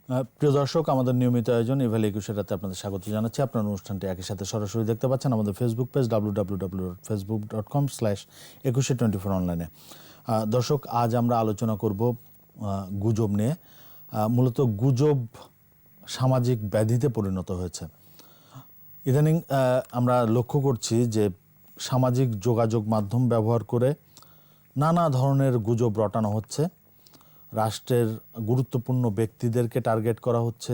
প্রিয় দর্শক, আমাদের নিয়মিত আয়োজন ইভ্যালি 21 রাতে আপনাদের স্বাগত জানাচ্ছি। আপনার অনুষ্ঠানটি একই সাথে সরাসরি দেখতে পাচ্ছেন আমাদের ফেসবুক পেজ www.facebook.com/2124 অনলাইনে। দর্শক, আজ আমরা আলোচনা করব গুজব নিয়ে। মূলত গুজব সামাজিক ব্যাধিতে পরিণত হয়েছে। ইদানিং আমরা লক্ষ্য করছি যে সামাজিক যোগাযোগ মাধ্যম ব্যবহার করে নানা ধরনের গুজব রটানো হচ্ছে। রাষ্ট্রের গুরুত্বপূর্ণ ব্যক্তিদেরকে টার্গেট করা হচ্ছে,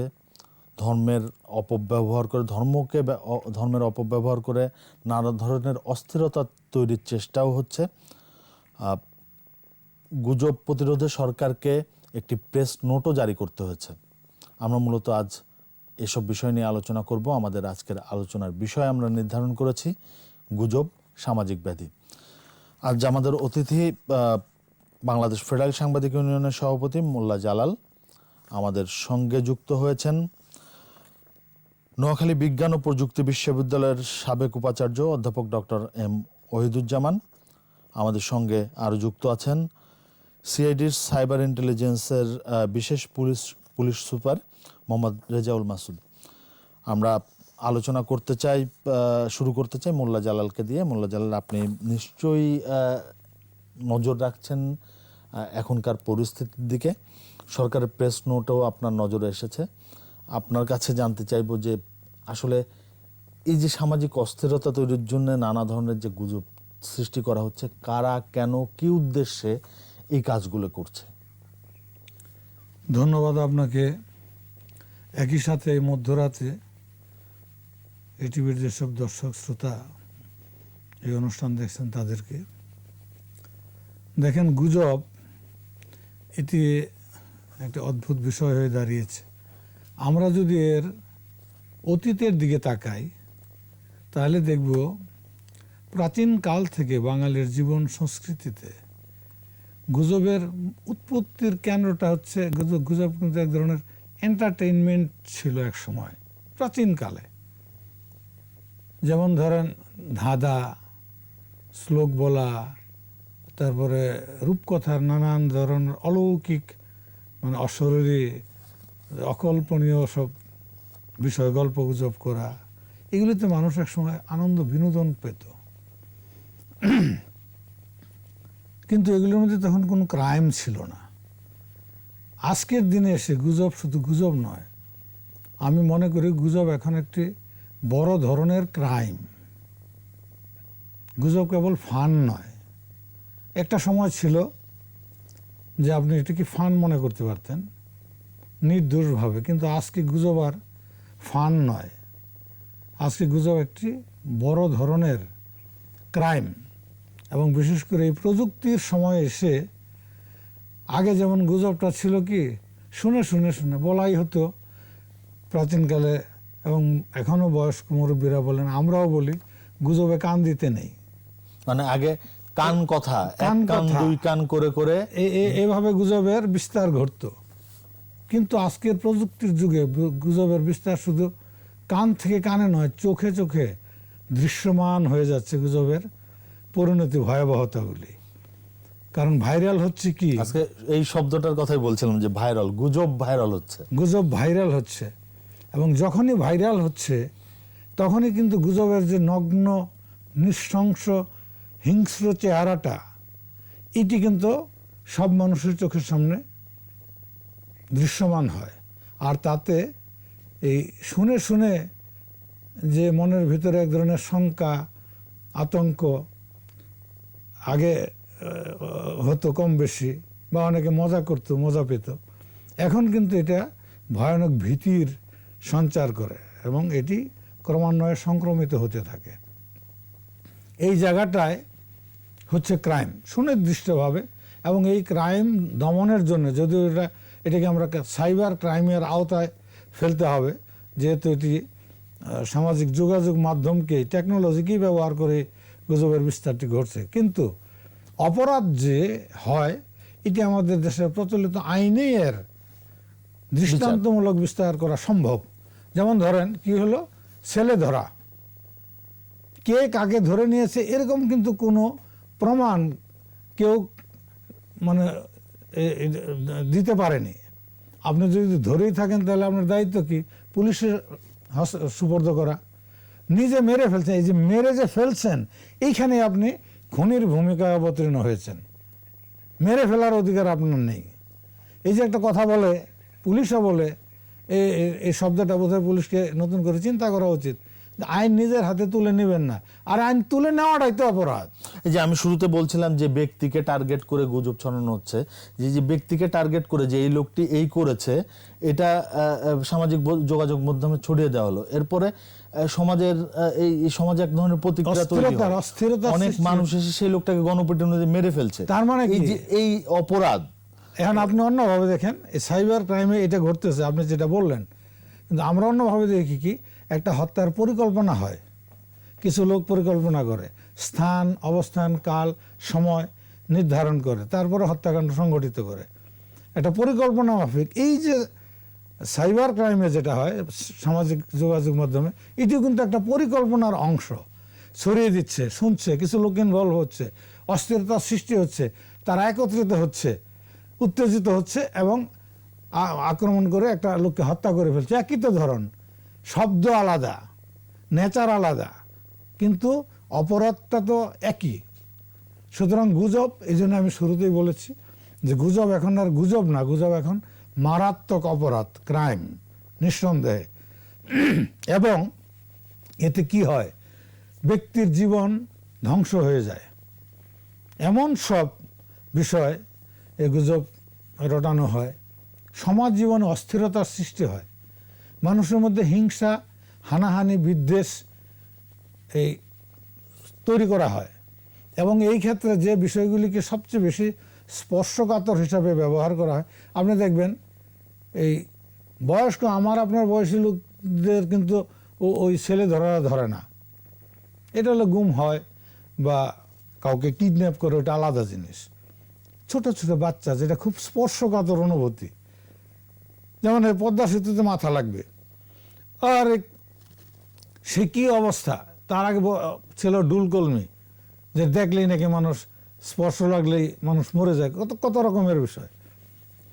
ধর্মের অপব্যবহার করে নানা ধরনের অস্থিরতা তৈরির চেষ্টাও হচ্ছে। গুজব প্রতিরোধে সরকারকে একটি প্রেস নোটও জারি করতে হয়েছে। আমরা মূলত আজ এসব বিষয় নিয়ে আলোচনা করব। আমাদের আজকের আলোচনার বিষয় আমরা নির্ধারণ করেছি গুজব সামাজিক ব্যাধি। আজ আমাদের অতিথি বাংলাদেশ ফেডারেল সাংবাদিক ইউনিয়নের সভাপতি মোল্লা জালাল আমাদের সঙ্গে যুক্ত হয়েছেন। নোয়াখালী বিজ্ঞান ও প্রযুক্তি বিশ্ববিদ্যালয়ের সাবেক উপাচার্য অধ্যাপক ডক্টর এম ওহিদুজ্জামান আমাদের সঙ্গে আরও যুক্ত আছেন। সিআইডির সাইবার ইন্টেলিজেন্সের বিশেষ পুলিশ সুপার মোহাম্মদ রেজাউল মাসুদ। আমরা আলোচনা শুরু করতে চাই মোল্লা জালালকে দিয়ে। মোল্লা জালাল, আপনি নিশ্চয়ই নজর রাখছেন এখনকার পরিস্থিতির দিকে। সরকারের প্রেস নোটও আপনার নজরে এসেছে। আপনার কাছে জানতে চাইব যে আসলে এই যে সামাজিক অস্থিরতা তৈরির জন্য নানা ধরনের যে গুজব সৃষ্টি করা হচ্ছে, কারা, কেন, কি উদ্দেশ্যে এই কাজগুলো করছে? ধন্যবাদ আপনাকে। একই সাথে এই মধ্যরাতে এটিভির যেসব দর্শক শ্রোতা এই অনুষ্ঠান দেখছেন তাদেরকে। দেখেন, গুজব এটি একটা অদ্ভুত বিষয় হয়ে দাঁড়িয়েছে। আমরা যদি এর অতীতের দিকে তাকাই তাহলে দেখব প্রাচীন কাল থেকে বাঙালির জীবন সংস্কৃতিতে গুজবের উৎপত্তির কেন্দ্রটা হচ্ছে গুজব কিন্তু এক ধরনের এন্টারটেইনমেন্ট ছিল এক সময় প্রাচীনকালে। যেমন ধরেন ধাঁধা, শ্লোক বলা, তারপরে রূপকথার নানান ধরনের অলৌকিক মানে অশরীরী অকল্পনীয় সব বিষয় গল্প গুজব করা, এগুলিতে মানুষ এক সময় আনন্দ বিনোদন পেত। কিন্তু এগুলোর মধ্যে তখন কোনো ক্রাইম ছিল না। আজকের দিনে এসে গুজব শুধু গুজব নয়, আমি মনে করি গুজব এখন একটি বড় ধরনের ক্রাইম। গুজব কেবল ফান নয়। একটা সময় ছিল যে আপনি এটাকে ফান মনে করতে পারতেন নির্দোষভাবে, কিন্তু আজকে গুজব আর ফান নয়। আজকে গুজব একটি বড় ধরনের ক্রাইম। এবং বিশেষ করে এই প্রযুক্তির সময় এসে আগে যেমন গুজবটা ছিল কি শুনে শুনে শুনে বলাই হতো প্রাচীনকালে, এবং এখনও বয়স্ক মুরব্বীরা বলেন, আমরাও বলি, গুজবে কান দিতে নেই। মানে আগে কান কথা, এক কান দুই কান করে করে এভাবে গুজবের বিস্তার ঘটত। কিন্তু আজকের প্রযুক্তির যুগে গুজবের বিস্তার শুধু কান থেকে কানে নয়, চোখে চোখে দৃশ্যমান হয়ে যাচ্ছে গুজবের পরিণতি, ভয়াবহতাগুলি। কারণ ভাইরাল হচ্ছে কি, আজকে এই শব্দটার কথাই বলছিলাম যে ভাইরাল, গুজব ভাইরাল হচ্ছে। গুজব ভাইরাল হচ্ছে, এবং যখনই ভাইরাল হচ্ছে তখনই কিন্তু গুজবের যে নগ্ন নৃশংস হিংস্র চেহারাটা, এটি কিন্তু সব মানুষের চোখের সামনে দৃশ্যমান হয়। আর তাতে এই শুনে শুনে যে মনের ভিতরে এক ধরনের শঙ্কা, আতঙ্ক আগে হতো কম বেশি, বা অনেকে মজা করতো, মজা পেত, এখন কিন্তু এটা ভয়ানক ভীতির সঞ্চার করে এবং এটি ক্রমান্বয়ে সংক্রমিত হতে থাকে। এই জায়গাটায় হচ্ছে ক্রাইম সুনির্দিষ্টভাবে, এবং এই ক্রাইম দমনের জন্য যদিও এটাকে আমরা সাইবার ক্রাইমের আওতায় ফেলতে হবে, যেহেতু এটি সামাজিক যোগাযোগ মাধ্যমকে, টেকনোলজিকেই ব্যবহার করে গুজবের বিস্তারটি ঘটছে। কিন্তু অপরাধ যে হয় এটি আমাদের দেশের প্রচলিত আইনেই এর দৃষ্টান্তমূলক বিস্তার করা সম্ভব। যেমন ধরেন কি হলো, ছেলে ধরা, কে কাকে ধরে নিয়েছে এরকম কিন্তু কোনো প্রমাণ কেউ মানে দিতে পারেনি। আপনি যদি ধরেই থাকেন তাহলে আপনার দায়িত্ব কি? পুলিশের সুপর্দ করা। নিজে মেরে ফেলছেন, এই যে মেরে যে ফেলছেন, এইখানে আপনি খুনির ভূমিকায় অবতীর্ণ হয়েছেন। মেরে ফেলার অধিকার আপনার নেই। এই যে একটা কথা বলে, পুলিশও বলে, এই শব্দটা বোধহয় পুলিশকে নতুন করে চিন্তা করা উচিত। আইন নিজের হাতে তুলে নেবেন না, আর আইন তুলে নেওয়াটাই তো অপরাধ। এই যে আমি শুরুতে বলছিলাম যে ব্যক্তিকে টার্গেট করে গুজব ছড়ানো হচ্ছে, যে ব্যক্তিকে টার্গেট করে যে এই লোকটি এই করেছে, এটা সামাজিক যোগাযোগ মাধ্যমে ছড়িয়ে দেওয়া হলো। এরপরে সমাজের এই সমাজে এক ধরনের প্রতিক্রিয়া তৈরি হয়, অস্থিরতা, অনেক মানুষ এসে সেই লোকটাকে গণপিটুনিতে মেরে ফেলছে। তার মানে এই যে এই অপরাধ। এখন আপনি অন্যভাবে দেখেন, এই সাইবার ক্রাইমে এটা ঘটতেছে, আপনি যেটা বললেন। কিন্তু আমরা অন্যভাবে দেখি কি, একটা হত্যার পরিকল্পনা হয়, কিছু লোক পরিকল্পনা করে, স্থান, অবস্থান, কাল, সময় নির্ধারণ করে, তারপরে হত্যাকাণ্ড সংগঠিত করে, একটা পরিকল্পনা মাফিক। এই যে সাইবার ক্রাইমে যেটা হয় সামাজিক যোগাযোগ মাধ্যমে, এটিও কিন্তু একটা পরিকল্পনার অংশ। ছড়িয়ে দিচ্ছে, শুনছে, কিছু লোক ইনভলভ হচ্ছে, অস্থিরতার সৃষ্টি হচ্ছে, তারা একত্রিত হচ্ছে, উত্তেজিত হচ্ছে এবং আক্রমণ করে একটা লোককে হত্যা করে ফেলছে। একই তো ধরন, শব্দ আলাদা, নেচার আলাদা, কিন্তু অপরাধটা তো একই। সুতরাং গুজব, এই জন্য আমি শুরুতেই বলেছি যে গুজব এখন আর গুজব না, গুজব এখন মারাত্মক অপরাধ, ক্রাইম, নিঃসন্দেহে। এবং এতে কি হয়, ব্যক্তির জীবন ধ্বংস হয়ে যায়। এমন সব বিষয় এই গুজব রটানো হয়, সমাজ জীবনে অস্থিরতার সৃষ্টি হয়, মানুষের মধ্যে হিংসা, হানাহানি, বিদ্বেষ এই তৈরি করা হয়। এবং এই ক্ষেত্রে যে বিষয়গুলিকে সবচেয়ে বেশি স্পর্শকাতর হিসাবে ব্যবহার করা হয়, আপনি দেখবেন এই বয়স্ক, আমার আপনার বয়সী লোকদের কিন্তু ওই ছেলে ধরে না। এটা হলো গুম হয় বা কাউকে কিডন্যাপ করে, ওটা আলাদা জিনিস। ছোট ছোট বাচ্চা, যেটা খুব স্পর্শকাতর অনুভূতি, যেমন এই পদ্মা সেতুতে মাথা লাগবে, আর সে কি অবস্থা, তার আগে ছিল ডুলকলমি, যে দেখলেই নাকি মানুষ, স্পর্শ লাগলেই মানুষ মরে যায়, কত কত রকমের বিষয়।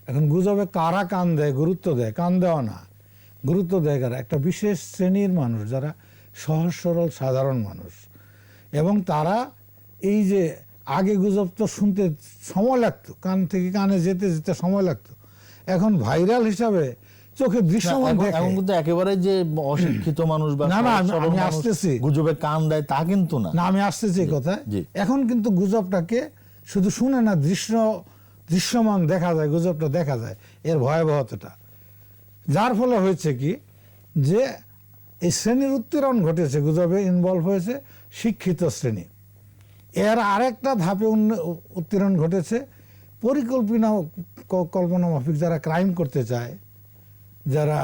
এখন গুজবে কারা কান দেয়, গুরুত্ব দেয়? কান দেওয়া না, গুরুত্ব দেয় কারা? একটা বিশেষ শ্রেণীর মানুষ, যারা সহজ সরল সাধারণ মানুষ। এবং তারা এই যে আগে গুজব তো শুনতে সময় লাগতো, কান থেকে কানে যেতে যেতে সময় লাগতো, এখন ভাইরাল হিসাবে চোখে দৃশ্যমান দেখে। এখন কিন্তু একেবারে যে অশিক্ষিত মানুষ বা না, আমি আসতেছি, গুজবে কান দেয় তা কিন্তু না। আমি আসতেছি এই কথায়। এখন কিন্তু গুজবটাকে শুধু শুনে না, দৃশ্যমান দেখা যায়, গুজবটা দেখা যায়, এর ভয়াবহতাটা। যার ফলে হয়েছে কি, যে এই শ্রেণীর উত্তরণ ঘটেছে, গুজবে ইনভলভ হয়েছে শিক্ষিত শ্রেণী। এর আরেকটা ধাপে উত্তরণ ঘটেছে কল্পনা মাফিক যারা ক্রাইম করতে চায়, যারা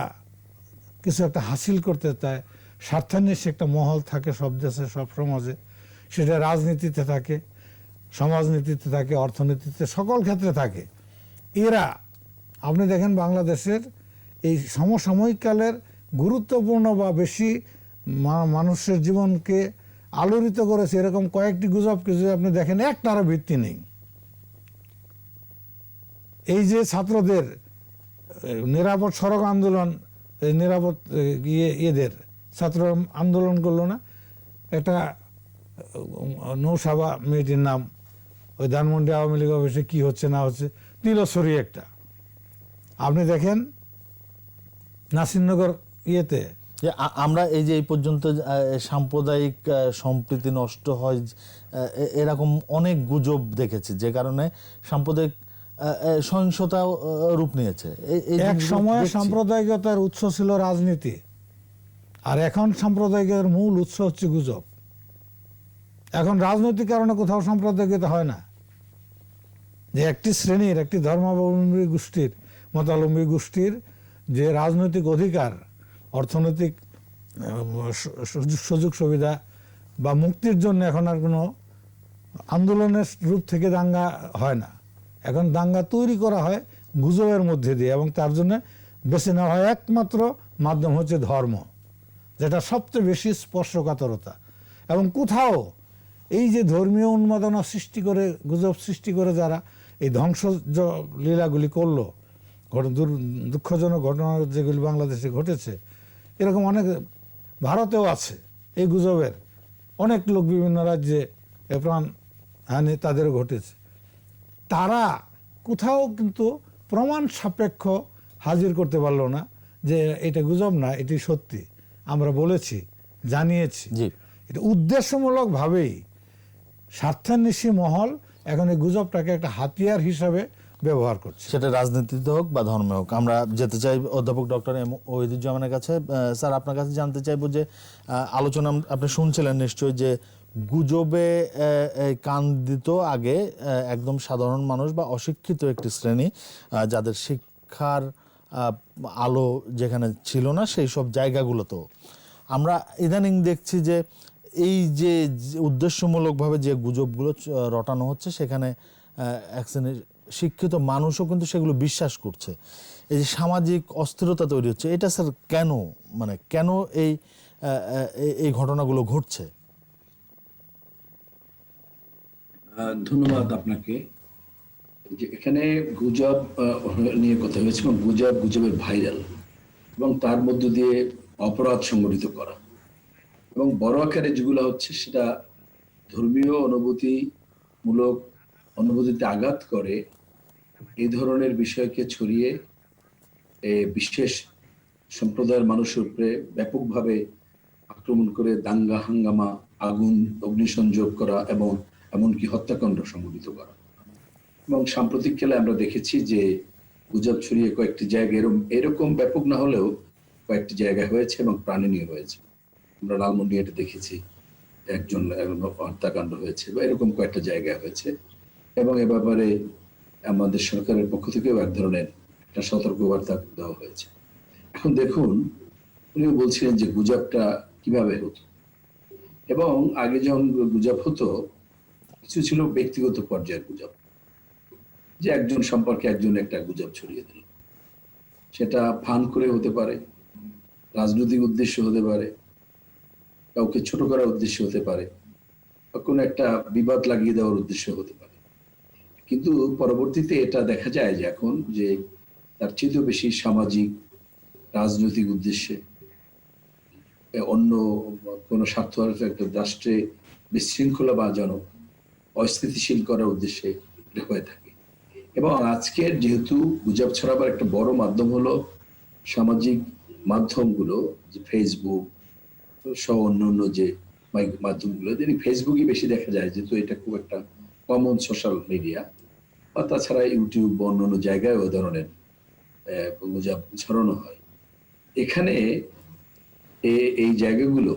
কিছু একটা হাসিল করতে চায়, স্বার্থান্বেষী একটা মহল থাকে সব দেশে, সব সমাজে, সেটা রাজনীতিতে থাকে, সমাজনীতিতে থাকে, অর্থনীতিতে, সকল ক্ষেত্রে থাকে। এরা, আপনি দেখেন বাংলাদেশের এই সমসাময়িক কালের গুরুত্বপূর্ণ বা বেশি মানুষের জীবনকে আলোড়িত করেছে এরকম কয়েকটি গুজবকে যদি আপনি দেখেন, একটারও ভিত্তি নেই। এই যে ছাত্রদের নিরাপদ সড়ক আন্দোলন, নিরাপদ ইয়েদের ছাত্র আন্দোলন করলো না, একটা নৌসাবা মেয়েটির নাম, ওই ধানমন্ডি আওয়ামী লীগ অফিসে কি হচ্ছে না হচ্ছে, তিলছড়ি একটা। আপনি দেখেন নাসিরনগর ইয়েতে, আমরা এই যে এই পর্যন্ত সাম্প্রদায়িক সম্প্রীতি নষ্ট হয় এরকম অনেক গুজব দেখেছি, যে কারণে সাম্প্রদায়িক সহিংসতা রূপ নিয়েছে। এক সময় সাম্প্রদায়িকতার উৎস ছিল রাজনীতি, আর এখন সাম্প্রদায়িকের মূল উৎস হচ্ছে গুজব। এখন রাজনৈতিক কারণে কোথাও সাম্প্রদায়িকতা হয় না, যে একটি শ্রেণীর, একটি ধর্মাবলম্বী গোষ্ঠীর, মতাবলম্বী গোষ্ঠীর যে রাজনৈতিক অধিকার, অর্থনৈতিক সুযোগ সুবিধা বা মুক্তির জন্য এখন আর কোনো আন্দোলনের রূপ থেকে দাঙ্গা হয় না। এখন দাঙ্গা তৈরি করা হয় গুজবের মধ্যে দিয়ে, এবং তার জন্য বেছে নেওয়া হয় একমাত্র মাধ্যম হচ্ছে ধর্ম, যেটা সবচেয়ে বেশি স্পর্শকাতরতা। এবং কোথাও এই যে ধর্মীয় উন্মাদনা সৃষ্টি করে, গুজব সৃষ্টি করে যারা এই ধ্বংস লীলাগুলি করলো, দুঃখজনক ঘটনা যেগুলি বাংলাদেশে ঘটেছে, এরকম অনেক ভারতেও আছে। এই গুজবের অনেক লোক বিভিন্ন রাজ্যে প্রাণ হানি তাদেরও ঘটেছে। তারা কোথাও কিন্তু প্রমাণ সাপেক্ষ হাজির করতে পারলো না যে এটা গুজব না, এটি সত্যি। আমরা বলেছি, জানিয়েছি। জি। এটা উদ্দেশ্যমূলকভাবেই স্বার্থান্বেষী মহল এখন এই গুজবটাকে একটা হাতিয়ার হিসাবে ব্যবহার করছে। সেটা রাজনীতিতে হোক বা ধর্মে হোক। আমরা যেতে চাই অধ্যাপক ডক্টর এম ওহিদুজ্জামানের কাছে। স্যার, আপনার কাছে জানতে চাইবো যে আলোচনা আপনি শুনছিলেন নিশ্চয়ই যে গুজবে কান দিত আগে একদম সাধারণ মানুষ বা অশিক্ষিত একটি শ্রেণী, যাদের শিক্ষার আলো যেখানে ছিল না সেই সব জায়গাগুলোতেও। আমরা ইদানিং দেখছি যে এই যে উদ্দেশ্যমূলকভাবে যে গুজবগুলো রটানো হচ্ছে, সেখানে এক শ্রেণীর শিক্ষিত মানুষও কিন্তু সেগুলো বিশ্বাস করছে। এই যে সামাজিক অস্থিরতা তৈরি হচ্ছে, এটা স্যার কেন, মানে কেন এই ঘটনাগুলো ঘটছে? ধন্যবাদ আপনাকে। যে এখানে গুজব নিয়ে কথা হয়েছে, এবং গুজবের ভাইরাল এবং তার মধ্য দিয়ে অপরাধ সংগঠিত করা, এবং বড় আকারে যেগুলো হচ্ছে সেটা ধর্মীয় অনুভূতিতে আঘাত করে, এই ধরনের বিষয়কে ছড়িয়ে বিশেষ সম্প্রদায়ের মানুষের উপরে ব্যাপকভাবে আক্রমণ করে দাঙ্গা হাঙ্গামা, আগুন অগ্নিসংযোগ করা এবং এমনকি হত্যাকাণ্ড সংঘটিত করা। এবং সাম্প্রতিক কালে আমরা দেখেছি যে গুজব ছড়িয়ে কয়েকটি জায়গায় এরকম ব্যাপক না হলেও কয়েকটি জায়গায় হয়েছে এবং প্রাণহানি হয়েছে। আমরা লালমনিরহাটে দেখেছি একজন হত্যাকাণ্ড হয়েছে, বা এরকম কয়েকটা জায়গায় হয়েছে। এবং এ ব্যাপারে আমাদের সরকারের পক্ষ থেকেও এক ধরনের একটা সতর্কবার্তা দেওয়া হয়েছে। এখন দেখুন, উনি বলছিলেন যে গুজবটা কিভাবে হতো, এবং আগে যখন গুজব হতো কিছু ছিল ব্যক্তিগত পর্যায়ের গুজব, যে একজন সম্পর্কে একজন একটা গুজব ছড়িয়ে দিল। সেটা ফান করে হতে পারে, রাজনৈতিক উদ্দেশ্য হতে পারে, কাউকে ছোট করার উদ্দেশ্য হতে পারে, বা কোনো একটা বিবাদ লাগিয়ে দেওয়ার উদ্দেশ্য হতে পারে। কিন্তু পরবর্তীতে এটা দেখা যায় যে এখন যে তার চেয়েও বেশি সামাজিক রাজনৈতিক উদ্দেশ্যে, অন্য কোনো স্বার্থ একটা রাষ্ট্রে বিশৃঙ্খলা বা অস্থিতিশীল করার উদ্দেশ্যে এটা হয়ে থাকে। এবং আজকের যেহেতু গুজব ছড়াবার একটা বড় মাধ্যম হলো সামাজিক মাধ্যমগুলো, যে ফেসবুক সহ অন্যান্য যে মাধ্যমগুলো, ফেসবুকই বেশি দেখা যায় যেহেতু এটা খুব একটা কমন সোশ্যাল মিডিয়া, বা তাছাড়া ইউটিউব বা অন্যান্য জায়গায় ওই ধরনের গুজব ছড়ানো হয়। এখানে এই জায়গাগুলো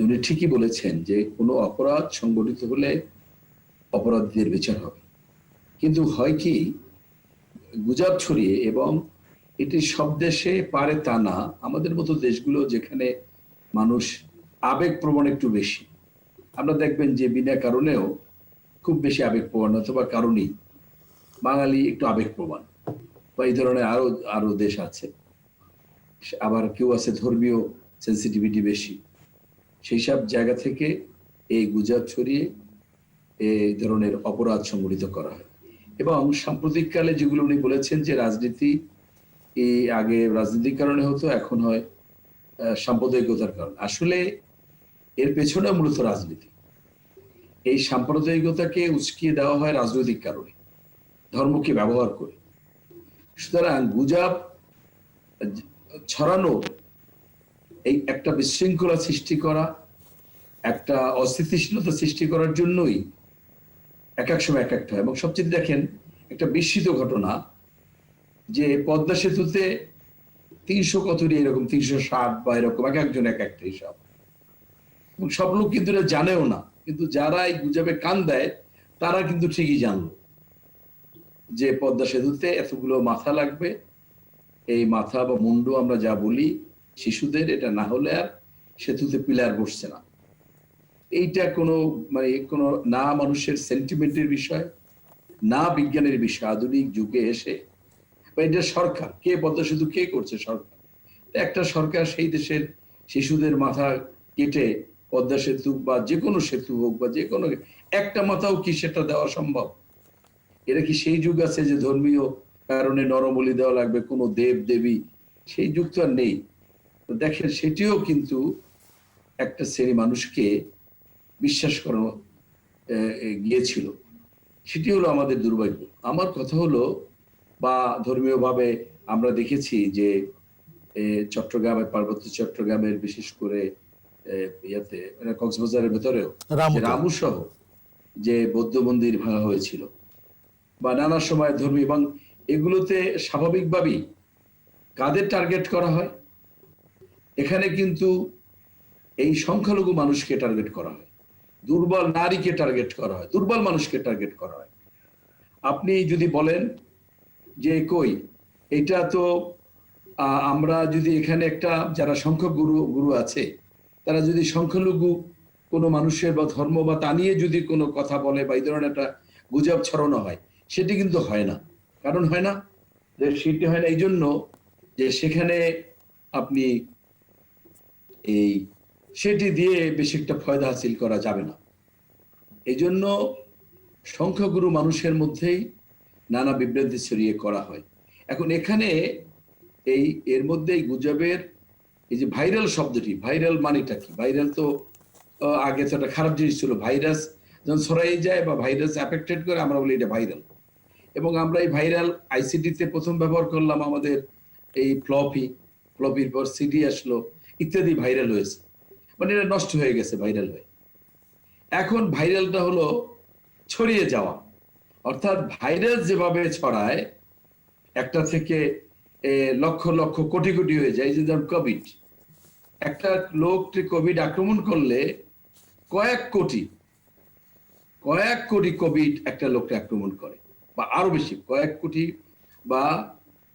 উনি ঠিকই বলেছেন যে কোনো অপরাধ সংগঠিত হলে অপরাধীদের বিচার হবে, কিন্তু হয় কি গুজব ছড়িয়ে, এবং এটি সব দেশে পারে তা না, আমাদের মতো দেশগুলো যেখানে মানুষ আবেগপ্রবণ একটু বেশি, আমরা দেখবেন যে বিনা কারণেও খুব বেশি আবেগপ্রবণ, অথবা কারণেই বাঙালি একটু আবেগপ্রবণ, বা এই ধরনের আরো দেশ আছে। আবার কেউ আছে ধর্মীয় সেন্সিটিভিটি বেশি। সেই সব জায়গা থেকে এই গুজব ছড়িয়ে এই ধরনের অপরাধ সংগঠিত করা হয়। এবং সাম্প্রতিককালে যেগুলো উনি বলেছেন যে রাজনীতি, আগে রাজনীতির কারণে হতো, এখন হয় সাম্প্রদায়িকতার কারণে। আসলে এর পেছনে মূলত রাজনীতি। এই সাম্প্রদায়িকতাকে উস্কিয়ে দেওয়া হয় রাজনৈতিক কারণে, ধর্মকে ব্যবহার করে। সুতরাং গুজব ছড়ানো, এই একটা বিশৃঙ্খলা সৃষ্টি করা, একটা অস্থিতিশীলতা সৃষ্টি করার জন্যই এক এক সময় এক একটা হয়। এবং সবচেয়ে দেখেন একটা বিস্মিত ঘটনা, যে পদ্মা সেতুতে 300 কতটি, এরকম 360 বা এরকম এক একজন এক একটা হিসাব, এবং সব লোক কিন্তু এটা জানেও না। কিন্তু যারা এই গুজবে কান দেয় তারা কিন্তু ঠিকই জানলো যে পদ্মা সেতুতে এতগুলো মাথা লাগবে। এই মাথা বা মুন্ডু আমরা যা বলি শিশুদের, এটা না হলে আর সেতুতে পিলার বসছে না। এইটা কোনো না মানুষের সেন্টিমেন্টের বিষয়, না বিজ্ঞানের বিষয়। আধুনিক যুগে এসে, বা এটা সরকার, কে পদ্মা সেতু কে করছে? সরকার। একটা সরকার সেই দেশের শিশুদের মাথা কেটে পদ্মা সেতু বা যে কোনো সেতু হোক বা যে কোনো একটা মাথাও কি সেটা দেওয়া সম্ভব? এরা কি সেই যুগ আছে যে ধর্মীয় কারণে নরবলি দেওয়া লাগবে, কোনো দেব দেবী সেই যুগ তো আর নেই। তো দেখেন সেটিও কিন্তু একটা শ্রেণী মানুষকে বিশ্বাস করানো গিয়েছিল। সেটি হলো আমাদের দুর্ভাগ্য। আমার কথা হলো, বা ধর্মীয় ভাবে আমরা দেখেছি যে চট্টগ্রামের, পার্বত্য চট্টগ্রামের, বিশেষ করে ইয়াতে মানে কক্সবাজারের ভেতরেও যে রামু সহ যে বৌদ্ধ মন্দির ভাঙা হয়েছিল, বা নানা সময় ধর্মী, এবং এগুলোতে স্বাভাবিকভাবেই কাদের টার্গেট করা হয়? এখানে কিন্তু এই সংখ্যালঘু মানুষকে টার্গেট করা হয়, দুর্বল নারীকে টার্গেট করা হয়, দুর্বল মানুষকে টার্গেট করা হয়। আপনি যদি বলেন যে কই এটা তো আমরা যদি এখানে একটা যারা সংখ্যক গুরু আছে, তারা যদি সংখ্যালঘু কোনো মানুষের বা ধর্ম বা তা নিয়ে যদি কোনো কথা বলে বা এই ধরনের একটা গুজব ছড়ানো হয়, সেটি কিন্তু হয় না। কারণ হয় না, যে সেটি হয় না এই জন্য যে সেখানে আপনি এই সেটি দিয়ে বেশি একটা ফায়দা হাসিল করা যাবে না। এই জন্য সংখ্যাগুরু মানুষের মধ্যেই নানা বিভ্রান্তি ছড়িয়ে করা হয়। এখন এখানে এর মধ্যে এই গুজবের এই যে ভাইরাল শব্দটি, ভাইরাল মানেটা কি? ভাইরাল তো আগে তো একটা খারাপ জিনিস ছিল। ভাইরাস যখন ছড়াই যায় বা ভাইরাস অ্যাফেক্টেড করে, আমরা বলি এটা ভাইরাল। এবং আমরা এই ভাইরাল আইসিডিতে প্রথম ব্যবহার করলাম আমাদের এই ফ্লপির পর সিডি আসলো, ইত্যাদি ভাইরাল হয়েছে, মানে এটা নষ্ট হয়ে গেছে ভাইরাল হয়ে। এখন ভাইরালটা হলো ছড়িয়ে যাওয়া, অর্থাৎ ভাইরাস যেভাবে ছড়ায় একটা থেকে লক্ষ লক্ষ কোটি কোটি হয়ে যায়। যে যেমন কোভিড, একটা লোককে কোভিড আক্রমণ করলে কয়েক কোটি কোভিড একটা লোককে আক্রমণ করে, বা আরো বেশি, কয়েক কোটি বা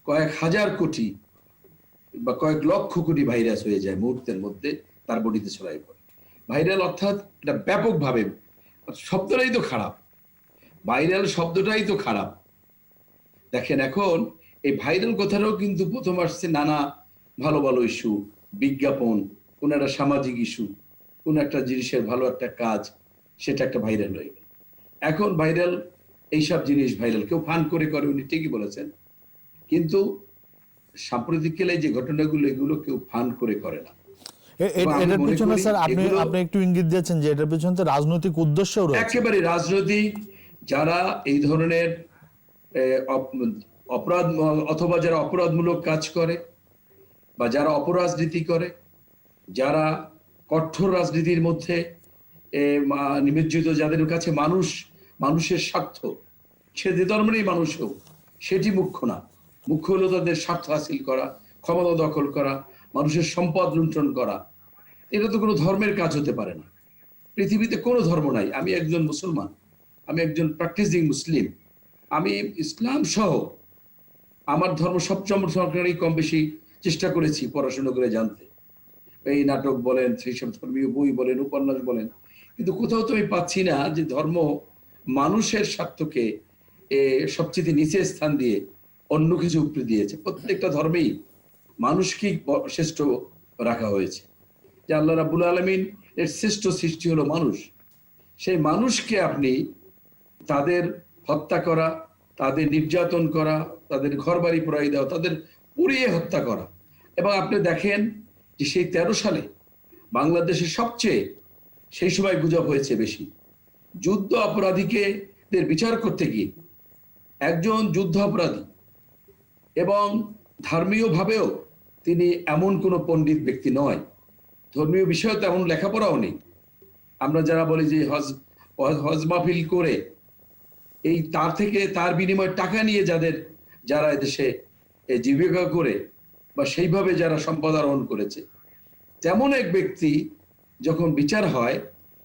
কয়েক হাজার কোটি বা কয়েক লক্ষ কোটি ভাইরাস হয়ে যায় মুহূর্তের মধ্যে, তার বডিতে ছড়াই পড়ে। ভাইরাল অর্থাৎ এটা ব্যাপকভাবে, শব্দটাই তো খারাপ, ভাইরাল শব্দটাই তো খারাপ। দেখেন এখন এই ভাইরাল কথাটাও কিন্তু প্রথম আসছে নানা ভালো ভালো ইস্যু, বিজ্ঞাপন, কোন একটা সামাজিক ইস্যু, কোন একটা জিনিসের ভালো একটা কাজ, সেটা একটা ভাইরাল হয়ে গেল। এখন ভাইরাল এইসব জিনিস ভাইরাল কেউ ফান করে করে, উনি ঠিকই বলেছেন, কিন্তু সাম্প্রতিককালে যে ঘটনাগুলো, এগুলো কেউ ফান করে করে না। এটার পিছনে স্যার আপনি একটু ইঙ্গিত দিয়েছেন যে এটার পিছনে তো রাজনৈতিক উদ্দেশ্যও রয়েছে। একেবারে রাজনৈতিক, যারা এই ধরনের অপরাধ অথবা যারা অপরাধমূলক কাজ করে, বা যারা অপরাজনীতি করে, যারা কঠোর রাজনীতির মধ্যে নিমজ্জিত, যাদের কাছে মানুষের স্বার্থ, সে যে ধর্মেরই মানুষ হোক, সেটি মুখ্য না। মুখ্য হলো তাদের স্বার্থ হাসিল করা, ক্ষমতা দখল করা, মানুষের সম্পদ লুণ্ঠন করা। এটা তো কোনো ধর্মের কাজ হতে পারে না। পৃথিবীতে কোনো ধর্ম নাই। আমি একজন মুসলমান, আমি একজন প্র্যাকটিসিং মুসলিম, আমি ইসলাম সহ আমার ধর্ম সব সম্পর্কে কম বেশি চেষ্টা করেছি পড়াশোনা করে জানতে। এই নাটক বলেন, সেই সব ধর্মীয় বই বলেন, উপন্যাস বলেন, কিন্তু কোথাও তো আমি পাচ্ছি না যে ধর্ম মানুষের স্বার্থকে সবচেয়ে নিচে স্থান দিয়ে অন্য কিছু উপরে দিয়েছে। প্রত্যেকটা ধর্মেই মানুষকেই শ্রেষ্ঠ রাখা হয়েছে। যে আল্লাহ রাব্বুল আলামিন এর শ্রেষ্ঠ সৃষ্টি হলো মানুষ। সেই মানুষকে আপনি তাদের হত্যা করা, তাদের নির্যাতন করা, তাদের ঘর বাড়ি পুড়াই দেওয়া, তাদের পুড়িয়ে হত্যা করা। এবং আপনি দেখেন যে সেই 13 সালে বাংলাদেশে সবচেয়ে সেই সময় গুজব হয়েছে বেশি, যুদ্ধ অপরাধীকে বিচার করতে গিয়ে একজন যুদ্ধ অপরাধী, এবং ধর্মীয় ভাবেও তিনি এমন কোনো পণ্ডিত ব্যক্তি নয়, ধর্মীয় বিষয়ে তেমন লেখাপড়াও নেই। আমরা যারা বলি যে হজ মাহফিল করে এই তার থেকে তার বিনিময়ে টাকা নিয়ে যারা এদেশে জীবিকা করে বা সেইভাবে যারা সম্পদ আরোহণ করেছে, তেমন এক ব্যক্তি যখন বিচার হয়,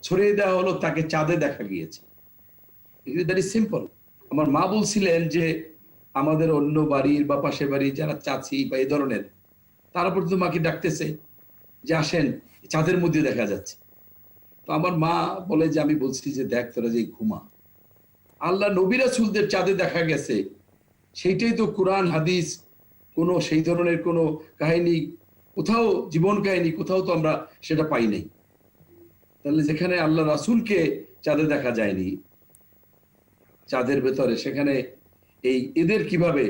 ছড়িয়ে দেওয়া হলো তাকে চাঁদে দেখা গিয়েছে। Very simple. আমার মা বলছিলেন যে আমাদের অন্য বাড়ির বা পাশের বাড়ির যারা চাচি বা এই ধরনের, তারা পর্যন্ত মাকে ডাকতেছে যে আসেন, চাঁদের মধ্যে দেখা যাচ্ছে। তো আমার মা বলে যে আমি বলছি যে দেখ তোরা যে ঘুমা, আল্লাহ নবী রাসূলদের চাঁদে দেখা গেছে, সেইটাই তো কোরআন হাদিস কোনো সেই ধরনের কোনো কাহিনী কোথাও, জীবন কাহিনী কোথাও তো আমরা সেটা পাই নাই। তাহলে যেখানে আল্লাহ রাসূলকে চাঁদে দেখা যায়নি, চাঁদের ভেতরে, সেখানে এদের কিভাবে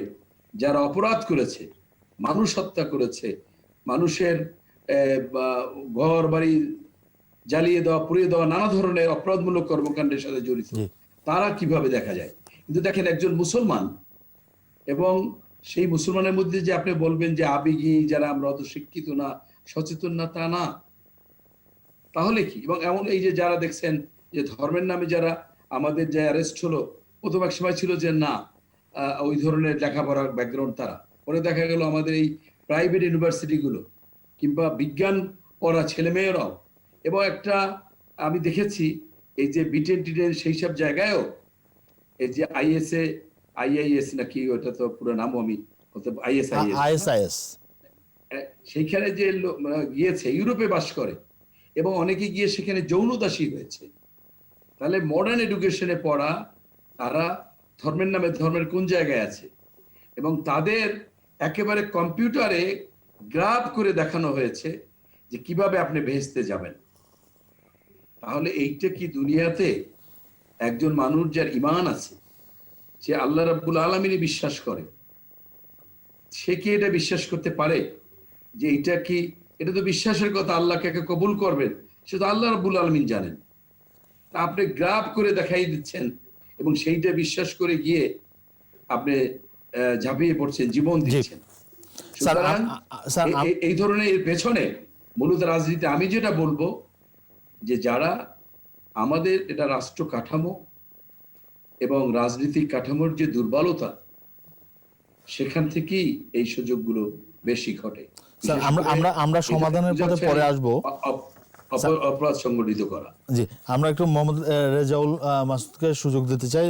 যারা অপরাধ করেছে, মানুষ হত্যা করেছে, মানুষের ঘর বাড়ি জ্বালিয়ে দেওয়া, পুড়িয়ে দেওয়া, নানা ধরনের অপরাধমূলক কর্মকাণ্ডের সাথে জড়িত, জি। তারা কিভাবে দেখা যায়। কিন্তু দেখেন একজন মুসলমান, এবং সেই মুসলমানের মধ্যে যে আপনি বলবেন যে আবেগী, যারা আমরা অত শিক্ষিত না, সচেতন না, তা না। তাহলে কি? এবং এমন এই যে যারা দেখছেন যে ধর্মের নামে যারা আমাদের যে অ্যারেস্ট হলো, প্রথম এক সময় ছিল যে না ওই ধরনের লেখাপড়ার ব্যাকগ্রাউন্ড তারা, পরে দেখা গেল আমাদের এই প্রাইভেট ইউনিভার্সিটি গুলো কিংবা বিজ্ঞান পড়া ছেলেমেয়েরাও, এবং একটা আমি দেখেছি এই যে বিটেন টিটেন সেই সব জায়গায়ও এই যে আইআইএস নাকি, ওটা তো পুরো নামও আমি আইএসআইএস। সেইখানে যে গিয়েছে, ইউরোপে বাস করে, এবং অনেকে গিয়ে সেখানে যৌনদাসী হয়েছে। তাহলে মডার্ন এডুকেশনে পড়া, তারা ধর্মের নামে ধর্মের কোন জায়গায় আছে, এবং তাদের একেবারে কম্পিউটারে গ্রাফ করে দেখানো হয়েছে যে কিভাবে আপনি ভেস্তে যাবেন। তাহলে এইটা কি দুনিয়াতে একজন মানুষ যার ঈমান আছে, সে আল্লাহ রাব্বুল আলামিনে বিশ্বাস করে, সে কি এটা বিশ্বাস করতে পারে যে এটা কি, এটা তো বিশ্বাসের কথা, আল্লাহ কাকে কবুল করবেন সে তো আল্লাহ রাব্বুল আলামিন জানেন। তা আপনি গ্রাফ করে দেখাই দিচ্ছেন এবং সেইটা বিশ্বাস করে গিয়ে আপনি ঝাঁপিয়ে পড়ছেন, জীবন দিচ্ছেন। সুতরাং এই ধরনের এর পেছনে মূলত রাজনীতি, আমি যেটা বলবো যে যারা আমাদের এটা রাষ্ট্র কাঠামো এবং রাজনৈতিক কাঠামোর যে দুর্বলতা, সেখান থেকেই এই সুযোগগুলো বেশি ঘটে। স্যার আমরা সমাধানের পথে পরে আসবো। অপরাধ সংগঠিত করা। জি, আমরা একটু মোহাম্মদ রেজাউল মাসুদকে সুযোগ দিতে চাই।